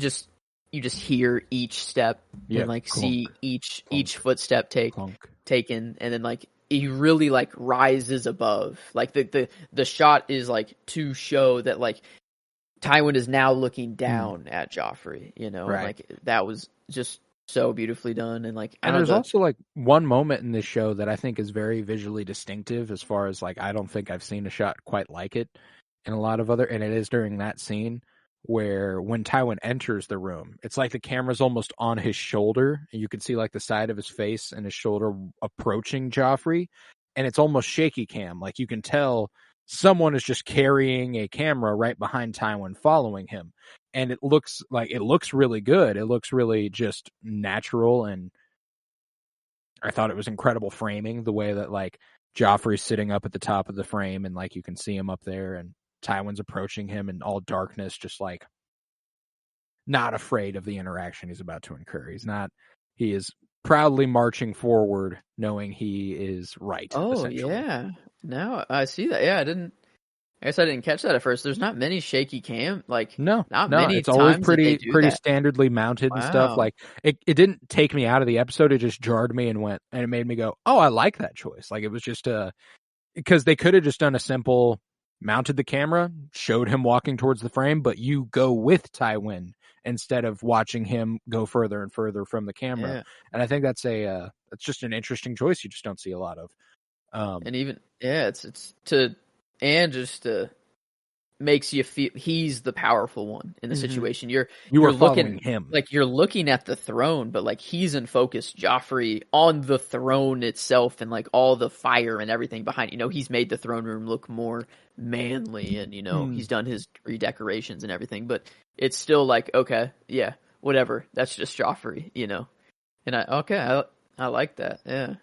just hear each step and like see each footstep taken, and then like he really like rises above. Like the shot is like to show that like Tywin is now looking down at Joffrey, and like that was just so beautifully done. And like, and there's also like one moment in this show that I think is very visually distinctive, as far as like, I don't think I've seen a shot quite like it in a lot of other, and it is during that scene where when Tywin enters the room, it's like the camera's almost on his shoulder, and you can see like the side of his face and his shoulder approaching Joffrey, and it's almost shaky cam. Like you can tell someone is just carrying a camera right behind Tywin following him. And it looks really good. It looks really just natural. And I thought it was incredible framing, the way that like Joffrey's sitting up at the top of the frame and like you can see him up there, and Tywin's approaching him in all darkness, just like not afraid of the interaction he's about to incur. He is proudly marching forward knowing he is right. Oh yeah. Now I see that. Yeah, I guess I didn't catch that at first. There's not many shaky cam, like no, many. It's always pretty that. standardly mounted and stuff. Like it didn't take me out of the episode. It just jarred me and it made me go, oh, I like that choice. Like it was just because they could have just done a simple mounted the camera, showed him walking towards the frame, but you go with Tywin instead of watching him go further and further from the camera. Yeah. And I think that's just an interesting choice you just don't see a lot of. And even just makes you feel he's the powerful one in the situation. You're looking him, like you're looking at the throne, but like he's in focus. Joffrey on the throne itself, and like all the fire and everything behind. He's made the throne room look more manly, and he's done his redecorations and everything. But it's still like, okay, yeah, whatever. That's just Joffrey, And I like that. Yeah.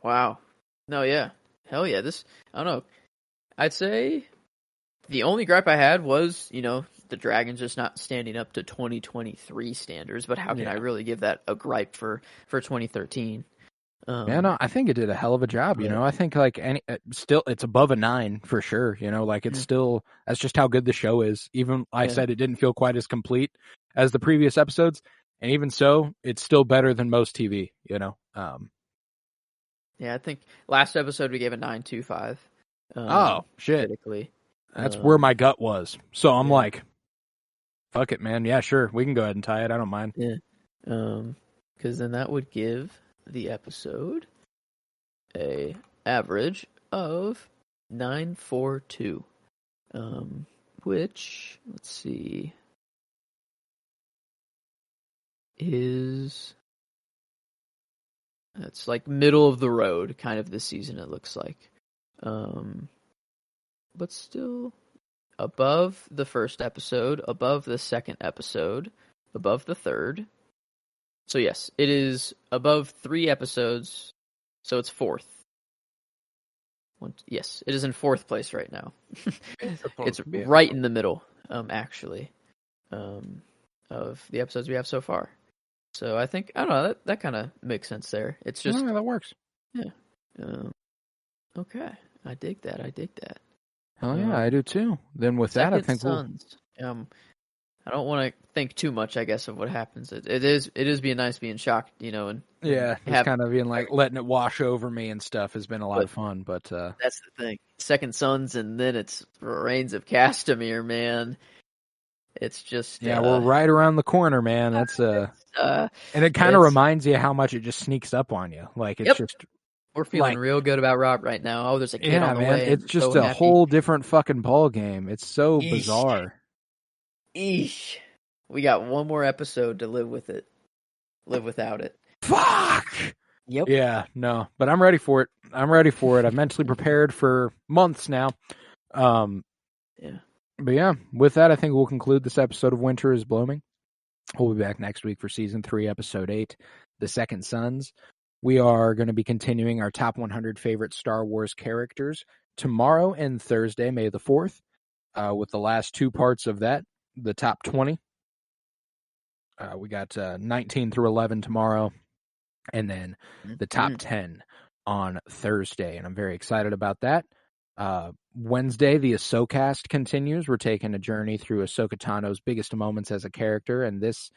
Wow. No, yeah. Hell yeah. This, I don't know. I'd say the only gripe I had was, the Dragons just not standing up to 2023 standards, but how can I really give that a gripe for 2013? I think it did a hell of a job, I think like still it's above a 9 for sure, like it's still, that's just how good the show is. Even I said it didn't feel quite as complete as the previous episodes, and even so, it's still better than most TV, Yeah, I think last episode we gave a 9.25. Oh shit! Critically. That's where my gut was. So I'm like, fuck it, man. Yeah, sure, we can go ahead and tie it. I don't mind. Yeah. Because then that would give the episode a average of 9.42. Which, let's see, it's like middle of the road kind of this season, it looks like. But still above the first episode, above the second episode, above the third. So yes, it is above 3 episodes, so it's 4th. Yes, it is in 4th place right now. It's right in the middle, actually, of the episodes we have so far. So I think, I don't know, that kind of makes sense there. It's just... that works. Yeah. Okay. I dig that. Oh yeah, I do too. Then with that, I think Sons. I don't want to think too much, I guess, of what happens. It is being nice being shocked, and just kind of being like letting it wash over me and stuff has been a lot of fun. But that's the thing. Second Sons, and then it's Reigns of Castamere, man. It's just we're right around the corner, man. That's and it kind of reminds you how much it just sneaks up on you. Like it's just. We're feeling real good about Rob right now. Oh, there's a kid on the way. It's just a whole different fucking ball game. It's so bizarre. Eesh. We got one more episode to live with it. Live without it. Fuck! Yep. Yeah, no. But I'm ready for it. I'm mentally prepared for months now. Yeah. But yeah, with that, I think we'll conclude this episode of Winter is Blooming. We'll be back next week for Season 3, Episode 8, The Second Sons. We are going to be continuing our top 100 favorite Star Wars characters tomorrow and Thursday, May the 4th, with the last two parts of that, the top 20. We got 19 through 11 tomorrow, and then the top 10 on Thursday, and I'm very excited about that. Wednesday, the Ahsokast continues. We're taking a journey through Ahsoka Tano's biggest moments as a character, and this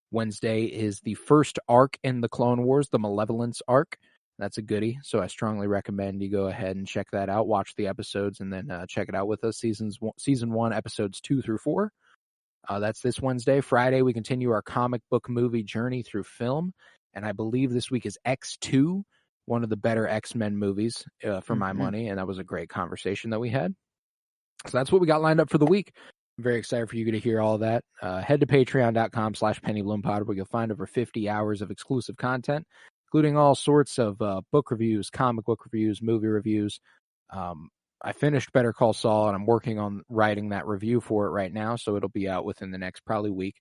Wednesday is the first arc in the Clone Wars, the Malevolence arc. That's a goodie, so I strongly recommend you go ahead and check that out. Watch the episodes, and then check it out with us. Season 1, episodes 2 through 4. That's this Wednesday. Friday, we continue our comic book movie journey through film, and I believe this week is X2, one of the better X-Men movies for my money, and that was a great conversation that we had. So that's what we got lined up for the week. I'm very excited for you to hear all of that. Head to patreon.com/PennyBloomPod, where you'll find over 50 hours of exclusive content, including all sorts of book reviews, comic book reviews, movie reviews. I finished Better Call Saul, and I'm working on writing that review for it right now, so it'll be out within the next probably week.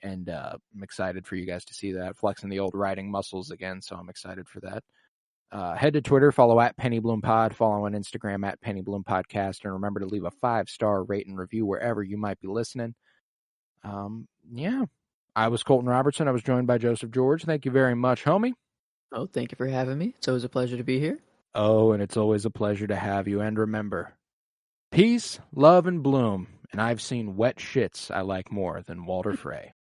And I'm excited for you guys to see that, flexing the old writing muscles again, so I'm excited for that. Head to Twitter, follow at PennyBloomPod, follow on Instagram at PennyBloomPodcast, and remember to leave a 5-star rate and review wherever you might be listening. Yeah. I was Colton Robertson. I was joined by Joseph George. Thank you very much, homie. Oh, thank you for having me. It's always a pleasure to be here. Oh, and it's always a pleasure to have you. And remember, peace, love, and bloom. And I've seen wet shits I like more than Walter Frey.